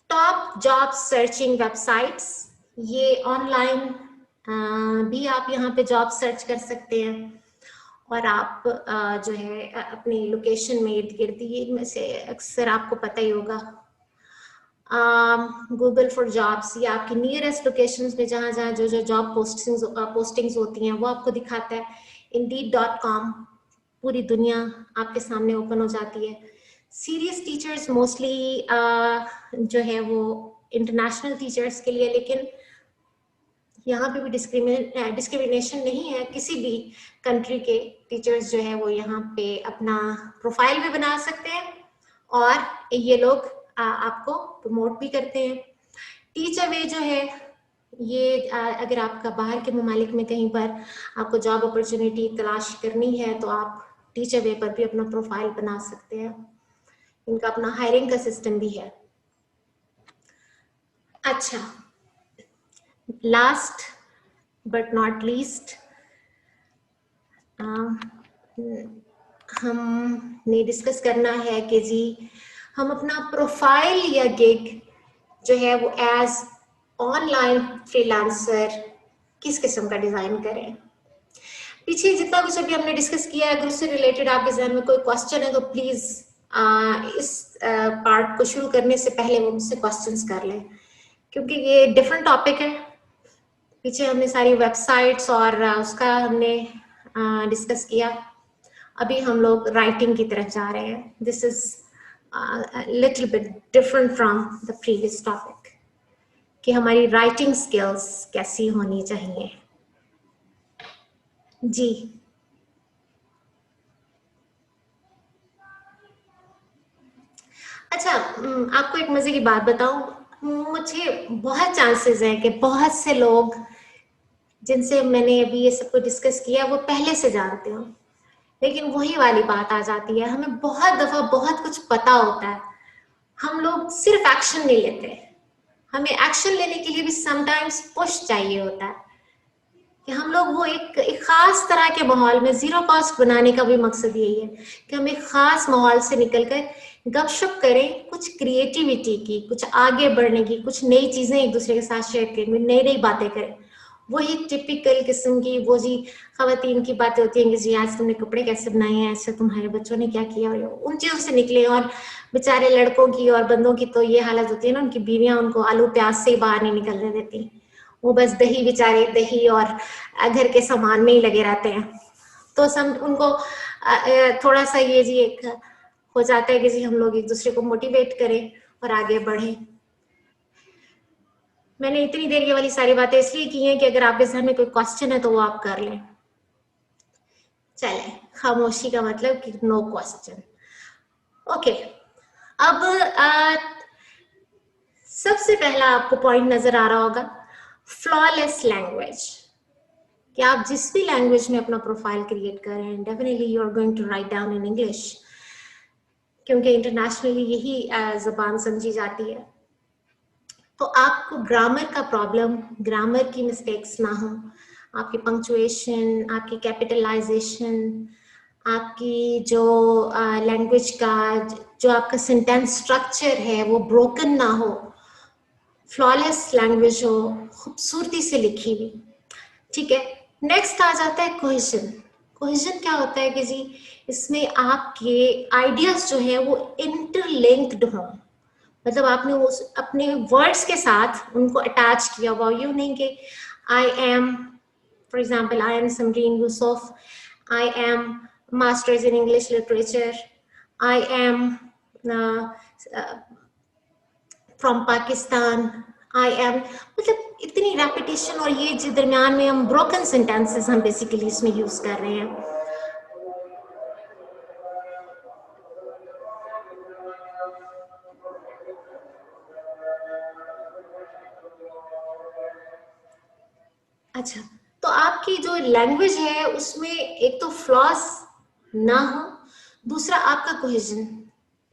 टॉप जॉब सर्चिंग वेबसाइट्स, ये ऑनलाइन भी आप यहाँ पे जॉब सर्च कर सकते हैं और आप जो है अपनी लोकेशन में इर्द गिर्द, ये इनमें से अक्सर आपको पता ही होगा, गूगल फॉर जॉब्स, या आपकी नियरेस्ट लोकेशंस में जहाँ जहाँ जो जो जॉब पोस्टिंग्स होती हैं वो आपको दिखाता है। Indeed.com, पूरी दुनिया आपके सामने ओपन हो जाती है। सीरियस टीचर्स मोस्टली जो है वो इंटरनेशनल टीचर्स के लिए, लेकिन यहाँ पे भी डिस्क्रिमिनेशन नहीं है, किसी भी कंट्री के टीचर्स जो है वो यहाँ पे अपना प्रोफाइल भी बना सकते हैं और ये लोग आपको प्रमोट भी करते हैं। टीच अवे जो है ये अगर आपका बाहर के ममालिक में कहीं पर आपको जॉब अपॉर्चुनिटी तलाश करनी है तो आप टीच अवे पर भी अपना प्रोफाइल बना सकते हैं। इनका अपना हायरिंग का सिस्टम भी है। अच्छा, लास्ट बट नॉट लीस्ट, हमने डिस्कस करना है कि जी हम अपना प्रोफाइल या गिग जो है वो एज ऑनलाइन फ्रीलांसर किस किस्म का डिजाइन करें। पीछे जितना कुछ अभी हमने डिस्कस किया है, अगर उससे रिलेटेड आपके जहन में कोई क्वेश्चन है तो प्लीज इस पार्ट को शुरू करने से पहले वो मुझसे क्वेश्चंस कर लें, क्योंकि ये डिफरेंट टॉपिक है। पीछे हमने सारी वेबसाइट्स और उसका हमने डिस्कस किया। अभी हम लोग राइटिंग की तरफ जा रहे हैं। This is little bit different from the previous topic, कि हमारी राइटिंग स्किल्स कैसी होनी चाहिए। जी अच्छा, आपको एक मजे की बात बताऊं, मुझे बहुत चांसेस है कि बहुत से लोग जिनसे मैंने अभी ये सब कुछ डिस्कस किया वो पहले से जानते हो, लेकिन वही वाली बात आ जाती है, हमें बहुत दफा बहुत कुछ पता होता है, हम लोग सिर्फ एक्शन नहीं लेते। हमें एक्शन लेने के लिए भी समटाइम्स पुश चाहिए होता है, कि हम लोग वो एक खास तरह के माहौल में, जीरो कॉस्ट बनाने का भी मकसद यही है कि हम एक खास माहौल से निकलकर गपशप करें, कुछ क्रिएटिविटी की, कुछ आगे बढ़ने की, कुछ नई चीजें एक दूसरे के साथ शेयर करें, नई नई बातें करें। वही टिपिकल किस्म की वो जी खवातीन की बातें होती हैं कि जी आज तुमने कपड़े कैसे बनाए हैं, अच्छा तुम्हारे बच्चों ने क्या किया, और उन चीजों से निकले। और बेचारे लड़कों की और बंदों की तो ये हालत होती है ना, उनकी बीवियां उनको आलू प्याज से ही बाहर नहीं निकलने देती, वो बस दही, बेचारे दही और घर के सामान में ही लगे रहते हैं। तो सम उनको थोड़ा सा ये जी एक हो जाता है कि जी हम लोग एक दूसरे को मोटिवेट करें और आगे बढ़ें। मैंने इतनी देर ये वाली सारी बातें इसलिए की हैं कि अगर आपके जहन में कोई क्वेश्चन है तो वो आप कर लें। चले, खामोशी का मतलब कि नो क्वेश्चन। ओके, अब सबसे पहला आपको पॉइंट नजर आ रहा होगा फ्लॉलेस लैंग्वेज, कि आप जिस भी लैंग्वेज में अपना प्रोफाइल क्रिएट कर रहे हैं, definitely you are going to write down in English, क्योंकि इंटरनेशनली यही जबान समझी जाती है। तो आपको ग्रामर का प्रॉब्लम, ग्रामर की मिस्टेक्स ना हो, आपकी पंक्चुएशन, आपकी कैपिटलाइजेशन, आपकी जो लैंग्वेज का जो आपका सेंटेंस स्ट्रक्चर है वो ब्रोकन ना हो, फ्लॉलेस लैंग्वेज हो, खूबसूरती से लिखी हुई। ठीक है, नेक्स्ट आ जाता है कोहेजन। कोहेजन क्या होता है कि जी इसमें आपके आइडियाज जो है वो इंटरलिंक्ड हों, मतलब आपने उस अपने वर्ड्स के साथ उनको अटैच किया हुआ, यूं नहीं कि I am, for example I am Samreen Yusuf, I am masters in English literature, I am from Pakistan, I am, मतलब इतनी रेपिटेशन और ये जो दरमियान में हम ब्रोकन सेंटेंसेस हम बेसिकली इसमें यूज कर रहे हैं। अच्छा, तो आपकी जो लैंग्वेज है उसमें एक तो फ्लॉस ना हो, दूसरा आपका कोहेजन,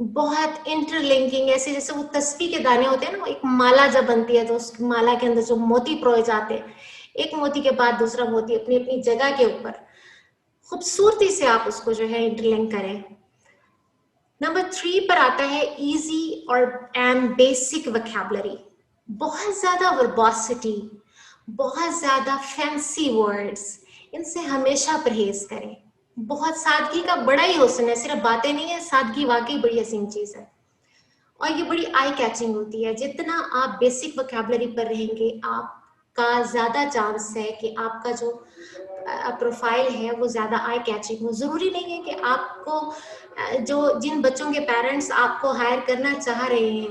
बहुत इंटरलिंकिंग, ऐसे जैसे वो तस्बीह के दाने होते हैं ना, वो एक माला जब बनती है तो उस माला के अंदर जो मोती परोए जाते हैं, एक मोती के बाद दूसरा मोती अपनी अपनी जगह के ऊपर, खूबसूरती से आप उसको जो है इंटरलिंक करें। नंबर 3 पर आता है इजी और एंड बेसिक वोकैबुलरी। बहुत ज्यादा वर्बोसिटी, बहुत ज्यादा फैंसी वर्ड्स, इनसे हमेशा परहेज करें। बहुत सादगी का बड़ा ही हुस्न है, सिर्फ बातें नहीं है, सादगी वाकई बड़ी हसीन चीज है और ये बड़ी आई कैचिंग होती है। जितना आप बेसिक वोकैबुलरी पर रहेंगे, आपका ज्यादा चांस है कि आपका जो प्रोफाइल है वो ज्यादा आई कैचिंग हो। जरूरी नहीं है कि आपको जो जिन बच्चों के पेरेंट्स आपको हायर करना चाह रहे हैं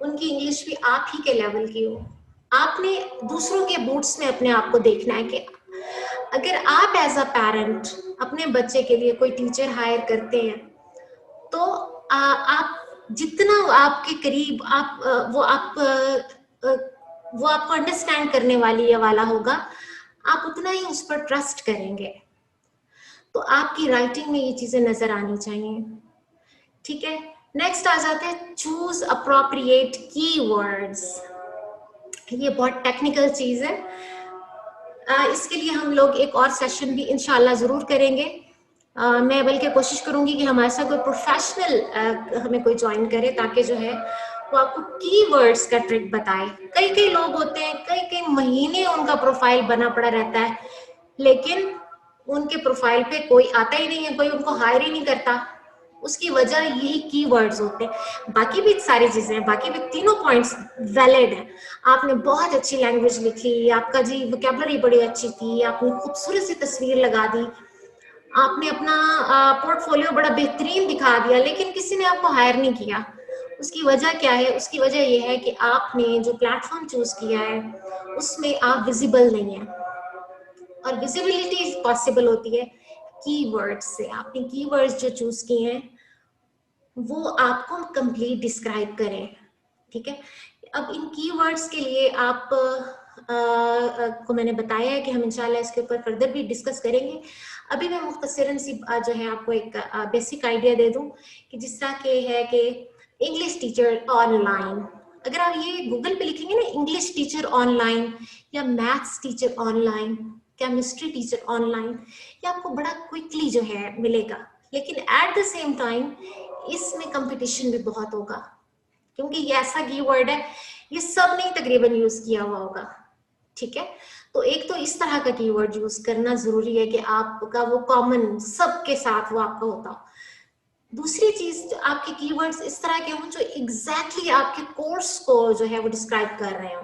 उनकी इंग्लिश भी आप ही के लेवल की हो। आपने दूसरों के बूट्स में अपने आप को देखना है कि अगर आप एज अ पेरेंट अपने बच्चे के लिए कोई टीचर हायर करते हैं तो आप जितना आपके करीब आप वो आपको अंडरस्टैंड करने वाली या वाला होगा, आप उतना ही उस पर ट्रस्ट करेंगे। तो आपकी राइटिंग में ये चीजें नजर आनी चाहिए। ठीक है, नेक्स्ट आ जाते हैं चूज अप्रोप्रिएट कीवर्ड्स। ये बहुत टेक्निकल चीज है, इसके लिए हम लोग एक और सेशन भी इंशाल्लाह जरूर करेंगे। मैं बल्कि कोशिश करूंगी कि हमारे साथ कोई प्रोफेशनल हमें कोई ज्वाइन करे, ताकि जो है वो आपको कीवर्ड्स का ट्रिक बताए। कई कई लोग होते हैं, कई कई महीने उनका प्रोफाइल बना पड़ा रहता है, लेकिन उनके प्रोफाइल पे कोई आता ही नहीं है, कोई उनको हायर ही नहीं करता। उसकी वजह यही कीवर्ड्स होते हैं। बाकी भी सारी चीजें हैं, बाकी भी तीनों पॉइंट्स वैलिड है। आपने बहुत अच्छी लैंग्वेज लिखी, आपका जी वोकैबुलरी बड़ी अच्छी थी, आपने खूबसूरत सी तस्वीर लगा दी, आपने अपना पोर्टफोलियो बड़ा बेहतरीन दिखा दिया, लेकिन किसी ने आपको हायर नहीं किया। उसकी वजह क्या है? उसकी वजह यह है कि आपने जो प्लेटफॉर्म चूज किया है उसमें आप विजिबल नहीं है। और विजिबिलिटी पॉसिबल होती है कीवर्ड्स से। आपने कीवर्ड्स जो चूज किए हैं वो आपको कंप्लीट डिस्क्राइब करें, ठीक है। अब इन कीवर्ड्स के लिए आप को मैंने बताया है कि हम इंशाल्लाह इसके ऊपर फर्दर भी डिस्कस करेंगे। अभी मैं मुख्तसरन सी जो है आपको एक बेसिक आइडिया दे दूं कि जिस तरह के है कि इंग्लिश टीचर ऑनलाइन, अगर आप ये गूगल पे लिखेंगे ना इंग्लिश टीचर ऑनलाइन या maths teacher online, chemistry teacher online, ये आपको बड़ा क्विकली जो है मिलेगा। लेकिन एट द सेम टाइम इसमें कंपटीशन भी बहुत होगा, क्योंकि ये ऐसा कीवर्ड है ये सब ने तकरीबन यूज किया हुआ होगा, ठीक है। तो एक तो इस तरह का कीवर्ड यूज करना जरूरी है कि आपका वो कॉमन सबके साथ वो आपका होता हो। दूसरी चीज, आपके कीवर्ड्स इस तरह के हों जो एग्जैक्टली आपके कोर्स को जो है वो डिस्क्राइब कर रहे हो,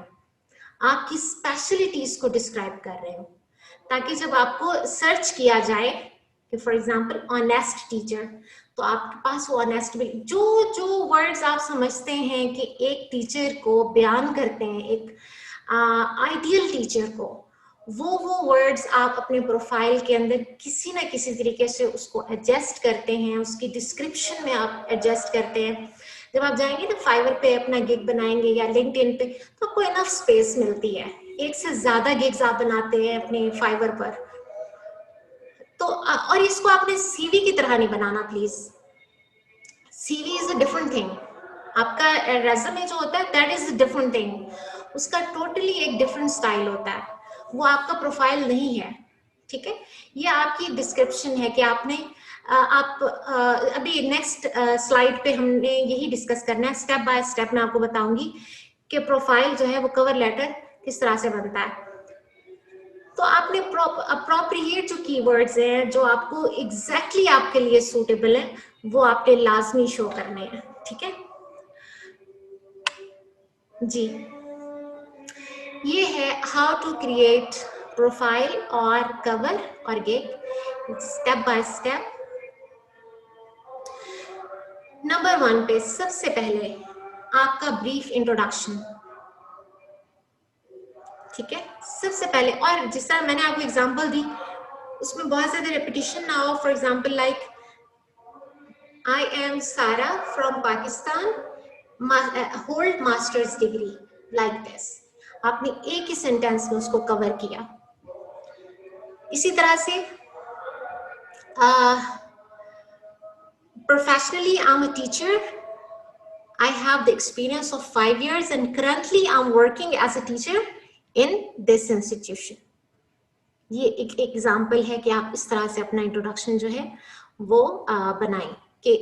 आपकी स्पेशलिटीज को डिस्क्राइब कर रहे हो, ताकि जब आपको सर्च किया जाए कि फॉर एग्जांपल ऑनेस्ट टीचर, तो आपके पास वो ऑनेस्ट जो जो वर्ड्स आप समझते हैं कि एक टीचर को बयान करते हैं, एक आइडियल टीचर को, वो वर्ड्स आप अपने प्रोफाइल के अंदर किसी ना किसी तरीके से उसको एडजस्ट करते हैं, उसकी डिस्क्रिप्शन में आप एडजस्ट करते हैं। जब आप जाएंगे ना फाइवर पे अपना गिग बनाएंगे या लिंक्डइन पे, तो आपको इनफ स्पेस मिलती है, एक से ज्यादा गिग्स आप बनाते हैं अपने फाइवर पर। तो और इसको आपने सीवी की तरह नहीं बनाना please. CV is a different thing, आपका रेज्यूमे जो होता है that is a different thing, उसका टोटली एक डिफरेंट स्टाइल होता है, वो आपका प्रोफाइल नहीं है, ठीक है। ये आपकी डिस्क्रिप्शन है कि आपने आप अभी नेक्स्ट स्लाइड पे हमने यही डिस्कस करना है, स्टेप बाय स्टेप मैं आपको बताऊंगी कि प्रोफाइल जो है वो कवर लेटर किस तरह से बनता है। तो आपने अप्रोप्रिएट जो कीवर्ड्स हैं जो आपको एग्जैक्टली आपके लिए सूटेबल है वो आपने लाजमी शो करने हैं, ठीक है जी। ये है हाउ टू क्रिएट प्रोफाइल और कवर और gig step by step. Number 1 पे सबसे पहले आपका ब्रीफ इंट्रोडक्शन, ठीक है। सबसे पहले, और जिस तरह मैंने आपको एग्जांपल दी उसमें बहुत ज्यादा रेपिटेशन ना हो। For example like I am Sara from Pakistan, hold master's degree, like this. आपने एक ही सेंटेंस में उसको कवर किया। इसी तरह से professionally I'm a teacher, I have the experience of 5 years and currently I'm working as a teacher in this institution. ये एक एग्जाम्पल है कि आप इस तरह से अपना इंट्रोडक्शन जो है वो बनाएं कि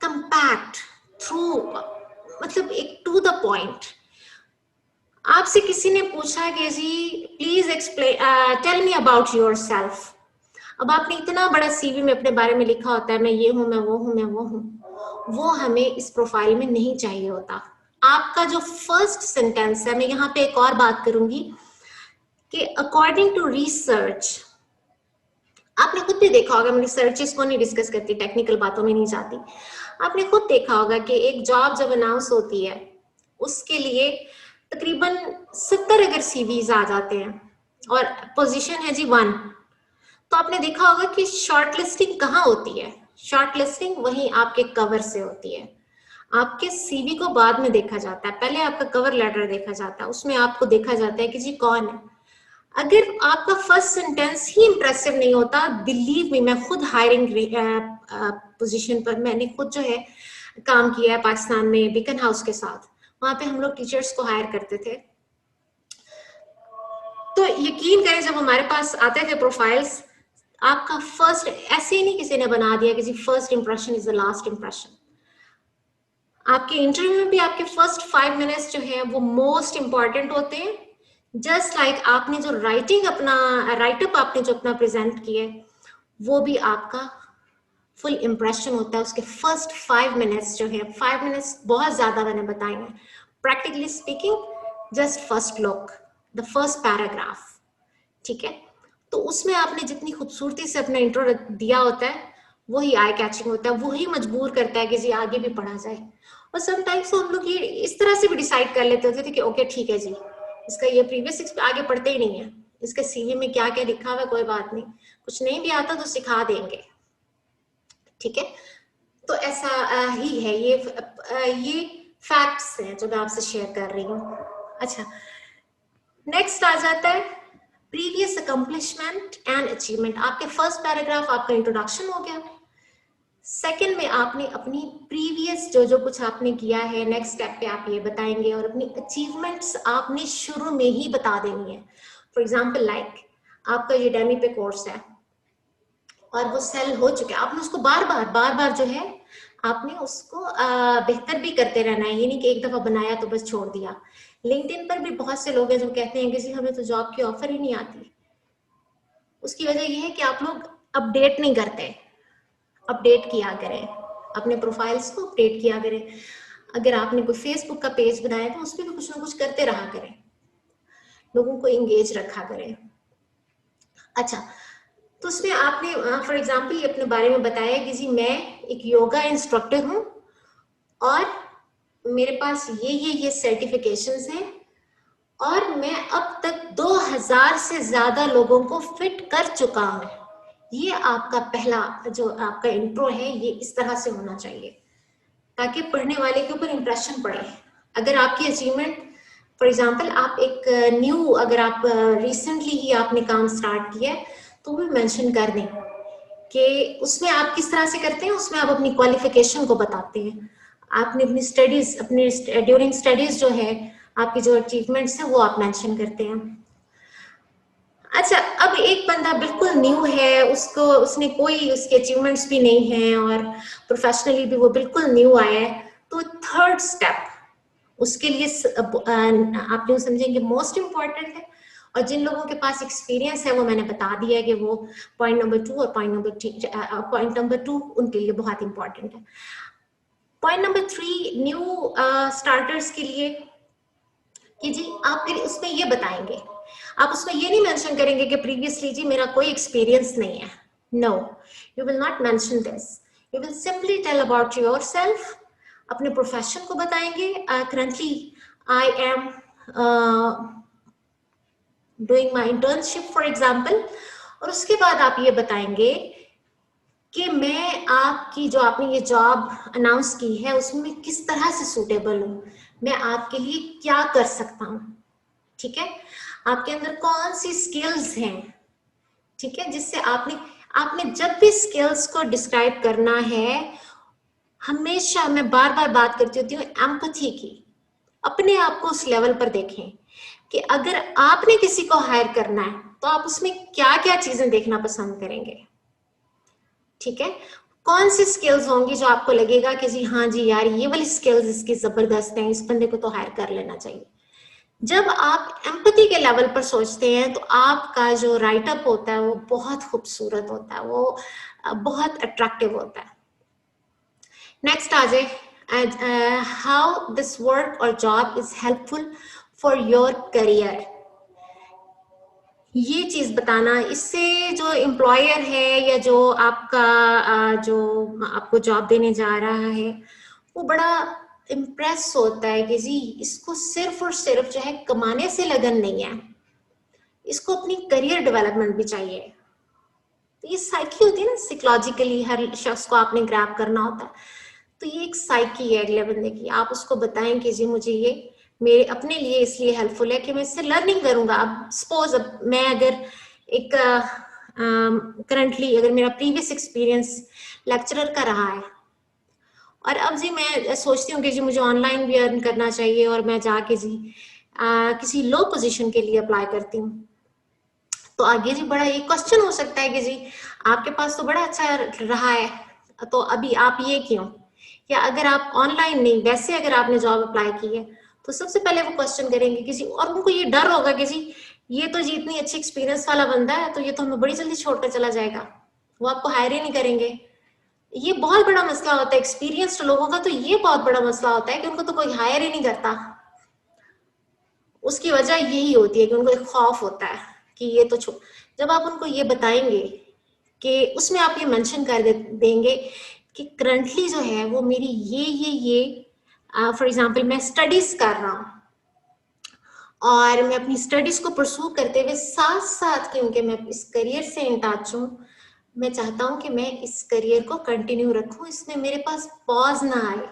कंपैक्ट थ्रू, मतलब एक टू द पॉइंट। आपसे किसी ने पूछा कि जी please explain tell me about yourself, अब आपने इतना बड़ा सीवी में अपने बारे में लिखा होता है, मैं ये हूं, मैं वो हूं, मैं वो हूं, वो हमें इस प्रोफाइल में नहीं चाहिए होता। आपका जो फर्स्ट सेंटेंस है, मैं यहाँ पे एक और बात करूंगी कि अकॉर्डिंग टू रिसर्च, आपने खुद भी देखा होगा, मैं रिसर्चेस को नहीं डिस्कस करती, टेक्निकल बातों में नहीं जाती, आपने खुद देखा होगा कि एक जॉब जब अनाउंस होती है उसके लिए तकरीबन 70 अगर सीवीज आ जाते हैं और पोजीशन है जी 1, तो आपने देखा होगा कि शॉर्टलिस्टिंग कहाँ होती है? शॉर्टलिस्टिंग वहीं आपके कवर से होती है। आपके सीवी को बाद में देखा जाता है, पहले आपका कवर लेटर देखा जाता है, उसमें आपको देखा जाता है कि जी कौन है। अगर आपका फर्स्ट सेंटेंस ही इंप्रेसिव नहीं होता, बिलीव मी, मैं खुद हायरिंग पोजीशन पर मैंने खुद जो है काम किया है पाकिस्तान में बीकन हाउस के साथ, वहां पे हम लोग टीचर्स को हायर करते थे। तो यकीन करें जब हमारे पास आते थे प्रोफाइल्स, आपका फर्स्ट ऐसे ही नहीं किसी ने बना दिया कि जी first impression is the last impression. आपके इंटरव्यू में भी आपके फर्स्ट 5 मिनट्स जो है वो मोस्ट इंपॉर्टेंट होते हैं। जस्ट लाइक आपने जो राइटअप आपने जो अपना प्रेजेंट किया है, वो भी आपका फुल इम्प्रेशन होता है उसके फर्स्ट 5 मिनट्स जो है। 5 मिनट्स बहुत ज्यादा मैंने बताए हैं। Practically speaking, just first look, the first paragraph, ठीक है। तो उसमें आपने जितनी खूबसूरती से अपना इंट्रो दिया होता है, वही आई कैचिंग होता है, वही मजबूर करता है कि जी आगे भी पढ़ा जाए। और समटाइम्स हम लोग ये इस तरह से भी डिसाइड कर लेते होते थे कि ओके ठीक है जी, इसका ये प्रीवियस आगे पढ़ते ही नहीं है, इसके सीवी में क्या क्या लिखा हुआ है कोई बात नहीं, कुछ नहीं भी आता तो सिखा देंगे, ठीक है। तो ऐसा ही है, ये फैक्ट्स हैं जो मैं आपसे शेयर कर रही हूँ। अच्छा, नेक्स्ट आ जाता है प्रीवियस अकम्पलिशमेंट एंड अचीवमेंट। आपके फर्स्ट पैराग्राफ आपका इंट्रोडक्शन हो गया। सेकंड में आपने अपनी प्रीवियस जो जो कुछ आपने किया है, नेक्स्ट स्टेप पे आप ये बताएंगे, और अपनी अचीवमेंट्स आपने शुरू में ही बता देनी है। फॉर एग्जाम्पल लाइक आपका यूडेमी पे कोर्स है और वो सेल हो चुका है, आपने उसको बार बार जो है आपने उसको बेहतर भी करते रहना है। ये नहीं कि एक दफा बनाया तो बस छोड़ दिया। लिंक्डइन पर भी बहुत से लोग हैं जो कहते हैं कि जी हमें तो जॉब की ऑफर ही नहीं आती। उसकी वजह ये है कि आप लोग अपडेट नहीं करते। अपडेट किया करें, अपने प्रोफाइल्स को अपडेट किया करें। अगर आपने कोई फेसबुक का पेज बनाया तो उस पर भी कुछ ना कुछ करते रहा करें, लोगों को इंगेज रखा करें। अच्छा, तो उसमें आपने फॉर एग्जाम्पल ये अपने बारे में बताया कि जी मैं एक योगा इंस्ट्रक्टर हूँ और मेरे पास ये सर्टिफिकेशंस हैं और मैं अब तक 2000 से ज्यादा लोगों को फिट कर चुका हूँ। ये आपका पहला जो आपका इंट्रो है, ये इस तरह से होना चाहिए ताकि पढ़ने वाले के ऊपर इंप्रेशन पड़े। अगर आपकी अचीवमेंट फॉर एग्जांपल आप एक न्यू, अगर आप रिसेंटली ही आपने काम स्टार्ट किया है तो भी मेंशन कर दें कि उसमें आप किस तरह से करते हैं। उसमें आप अपनी क्वालिफिकेशन को बताते हैं, आपने अपनी स्टडीज, अपने ड्यूरिंग स्टडीज जो है आपकी जो अचीवमेंट्स है वो आप मेंशन करते हैं। अच्छा, अब एक बंदा बिल्कुल न्यू है, उसने कोई उसके अचीवमेंट्स भी नहीं है और प्रोफेशनली भी वो बिल्कुल न्यू आया है, तो थर्ड स्टेप उसके लिए आप यूँ समझेंगे मोस्ट इम्पॉर्टेंट है। और जिन लोगों के पास एक्सपीरियंस है वो मैंने बता दिया है कि वो पॉइंट नंबर 2 और पॉइंट नंबर 2 उनके लिए बहुत इंपॉर्टेंट है। पॉइंट नंबर 3 न्यू स्टार्टर्स के लिए कि जी आप फिर उसमें ये बताएंगे, आप उसमें ये नहीं मेंशन करेंगे कि प्रीवियसली जी मेरा कोई एक्सपीरियंस नहीं है। No, you will not mention this. You will simply tell about yourself, अपने प्रोफेशन को बताएंगे। Currently I am doing my internship for example, और उसके बाद आप ये बताएंगे कि मैं आपकी जो आपने ये जॉब अनाउंस की है उसमें किस तरह से सूटेबल हूँ, मैं आपके लिए क्या कर सकता हूँ, ठीक है। आपके अंदर कौन सी स्किल्स हैं, ठीक है, जिससे आपने आपने जब भी स्किल्स को डिस्क्राइब करना है, हमेशा मैं बार बार बात करती होती हूँ एम्पैथी की। अपने आप को उस लेवल पर देखें कि अगर आपने किसी को हायर करना है तो आप उसमें क्या क्या चीजें देखना पसंद करेंगे, ठीक है। कौन सी स्किल्स होंगी जो आपको लगेगा कि जी हाँ जी यार ये वाली स्किल्स इसकी जबरदस्त हैं, इस बंदे को तो हायर कर लेना चाहिए। जब आप एम्पैथी के लेवल पर सोचते हैं तो आपका जो राइटअप होता है वो बहुत खूबसूरत होता है, वो बहुत अट्रैक्टिव होता है। नेक्स्ट आ जाए हाउ दिस वर्क और job is helpful for your career. ये चीज बताना, इससे जो एम्प्लॉयर है या जो आपका जो आपको जॉब देने जा रहा है वो बड़ा इम्प्रेस होता है कि जी इसको सिर्फ और सिर्फ जो है कमाने से लगन नहीं है, इसको अपनी करियर डेवलपमेंट भी चाहिए। तो ये साइकी होती है ना, साइकोलॉजिकली हर शख्स को आपने ग्रैब करना होता है। तो ये एक साइकी है अगले बंदे की। आप उसको बताएं कि जी मुझे ये मेरे अपने लिए इसलिए हेल्पफुल है कि मैं इससे लर्निंग करूंगा। अब सपोज अब मैं अगर एक करंटली अगर मेरा प्रीवियस एक्सपीरियंस लेक्चरर का रहा है और अब जी मैं सोचती हूँ कि जी मुझे ऑनलाइन भी अर्न करना चाहिए और मैं जाके जी किसी लो पोजीशन के लिए अप्लाई करती हूँ, तो आगे जी बड़ा एक क्वेश्चन हो सकता है कि जी आपके पास तो बड़ा अच्छा रहा है तो अभी आप ये क्यों, या अगर आप ऑनलाइन नहीं, वैसे अगर आपने जॉब अप्लाई की है, तो सबसे पहले वो क्वेश्चन करेंगे किसी, और उनको ये डर होगा कि जी ये तो जी इतनी अच्छी एक्सपीरियंस वाला बंदा है, तो ये तो हमें बड़ी जल्दी छोड़कर चला जाएगा, वो आपको हायर ही नहीं करेंगे। ये बहुत बड़ा मसला होता है एक्सपीरियंस्ड लोगों का, तो ये बहुत बड़ा मसला होता है कि उनको तो कोई हायर ही नहीं करता। उसकी वजह यही होती है कि उनको एक खौफ होता है कि ये तो जब आप उनको ये बताएंगे कि उसमें आप ये मेंशन कर देंगे कि करंटली जो है वो मेरी ये फॉर एग्जांपल मैं स्टडीज कर रहा हूँ, और मैं अपनी स्टडीज को परसू करते हुए साथ साथ, क्योंकि मैं इस करियर से इन टच हूँ, मैं चाहता हूँ कि मैं इस करियर को कंटिन्यू रखूँ, इसमें मेरे पास पॉज ना आए।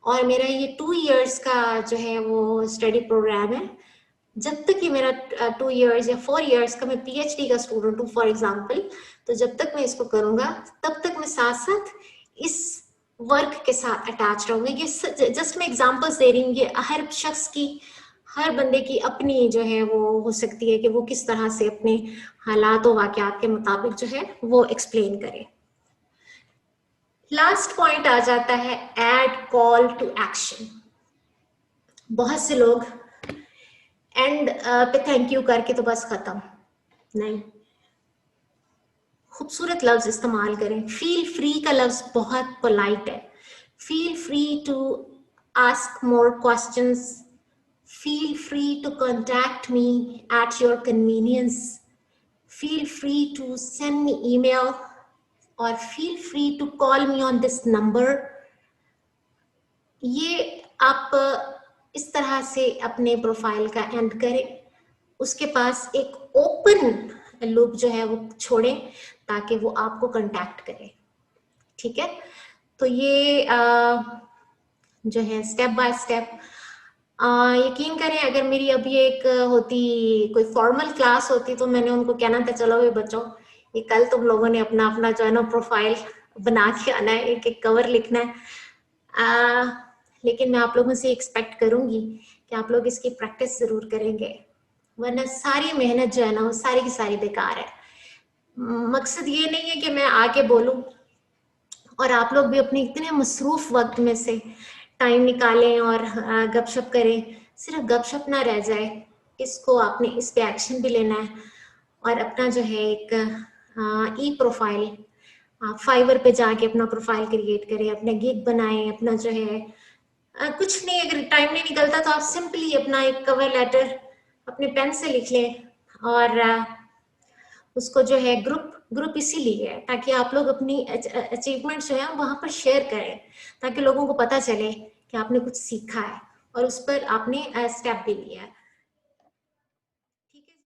और मेरा ये 2 इयर्स का जो है वो स्टडी प्रोग्राम है, जब तक कि मेरा 2 इयर्स या 4 इयर्स का, मैं पीएचडी का स्टूडेंट हूँ फॉर एग्जांपल, तो जब तक मैं इसको करूँगा तब तक मैं साथ साथ इस वर्क के साथ अटैच रहूँगी। ये जस्ट मैं एग्जांपल्स दे रही हूँ, ये हर शख्स की, हर बंदे की अपनी जो है वो हो सकती है कि वो किस तरह से अपने हालात और वाकयात के मुताबिक जो है वो एक्सप्लेन करे। लास्ट पॉइंट आ जाता है एड कॉल टू एक्शन। बहुत से लोग एंड पे थैंक यू करके तो बस खत्म नहीं, खूबसूरत लफ्ज इस्तेमाल करें। फील फ्री का लफ्ज बहुत पोलाइट है। Feel free to ask more questions, feel free to contact me at your convenience, feel free to send me email, और feel free to call me on this number. ये आप इस तरह से अपने प्रोफाइल का एंड करें, उसके पास एक ओपन लूप जो है वो छोड़ें ताकि वो आपको कांटेक्ट करे। ठीक है, तो ये जो है स्टेप बाय स्टेप, यकीन करें अगर मेरी अभी एक होती कोई फॉर्मल क्लास होती तो मैंने उनको कहना था चलो भाई बच्चों, ये कल तुम लोगों ने अपना अपना जो है ना प्रोफाइल बना के आना है, एक एक कवर लिखना है। लेकिन मैं आप लोगों से एक्सपेक्ट करूंगी कि आप लोग इसकी प्रैक्टिस जरूर करेंगे, वरना सारी मेहनत जो है ना वो सारी की सारी बेकार है। मकसद ये नहीं है कि मैं आके बोलूं और आप लोग भी अपने इतने मसरूफ वक्त में से टाइम निकालें और गपशप करें। सिर्फ गपशप ना रह जाए, इसको आपने इस पे एक्शन भी लेना है, और अपना जो है एक ई प्रोफाइल, आप फाइवर पे जाके अपना प्रोफाइल क्रिएट करें, अपना गिग बनाएं, अपना जो है कुछ नहीं, अगर टाइम नहीं निकलता तो आप सिंपली अपना एक कवर लेटर अपने पेन से लिख लें, और उसको जो है ग्रुप इसीलिए है ताकि आप लोग अपनी अचीवमेंट जो है वहां पर शेयर करें, ताकि लोगों को पता चले कि आपने कुछ सीखा है और उस पर आपने स्टेप भी लिया है।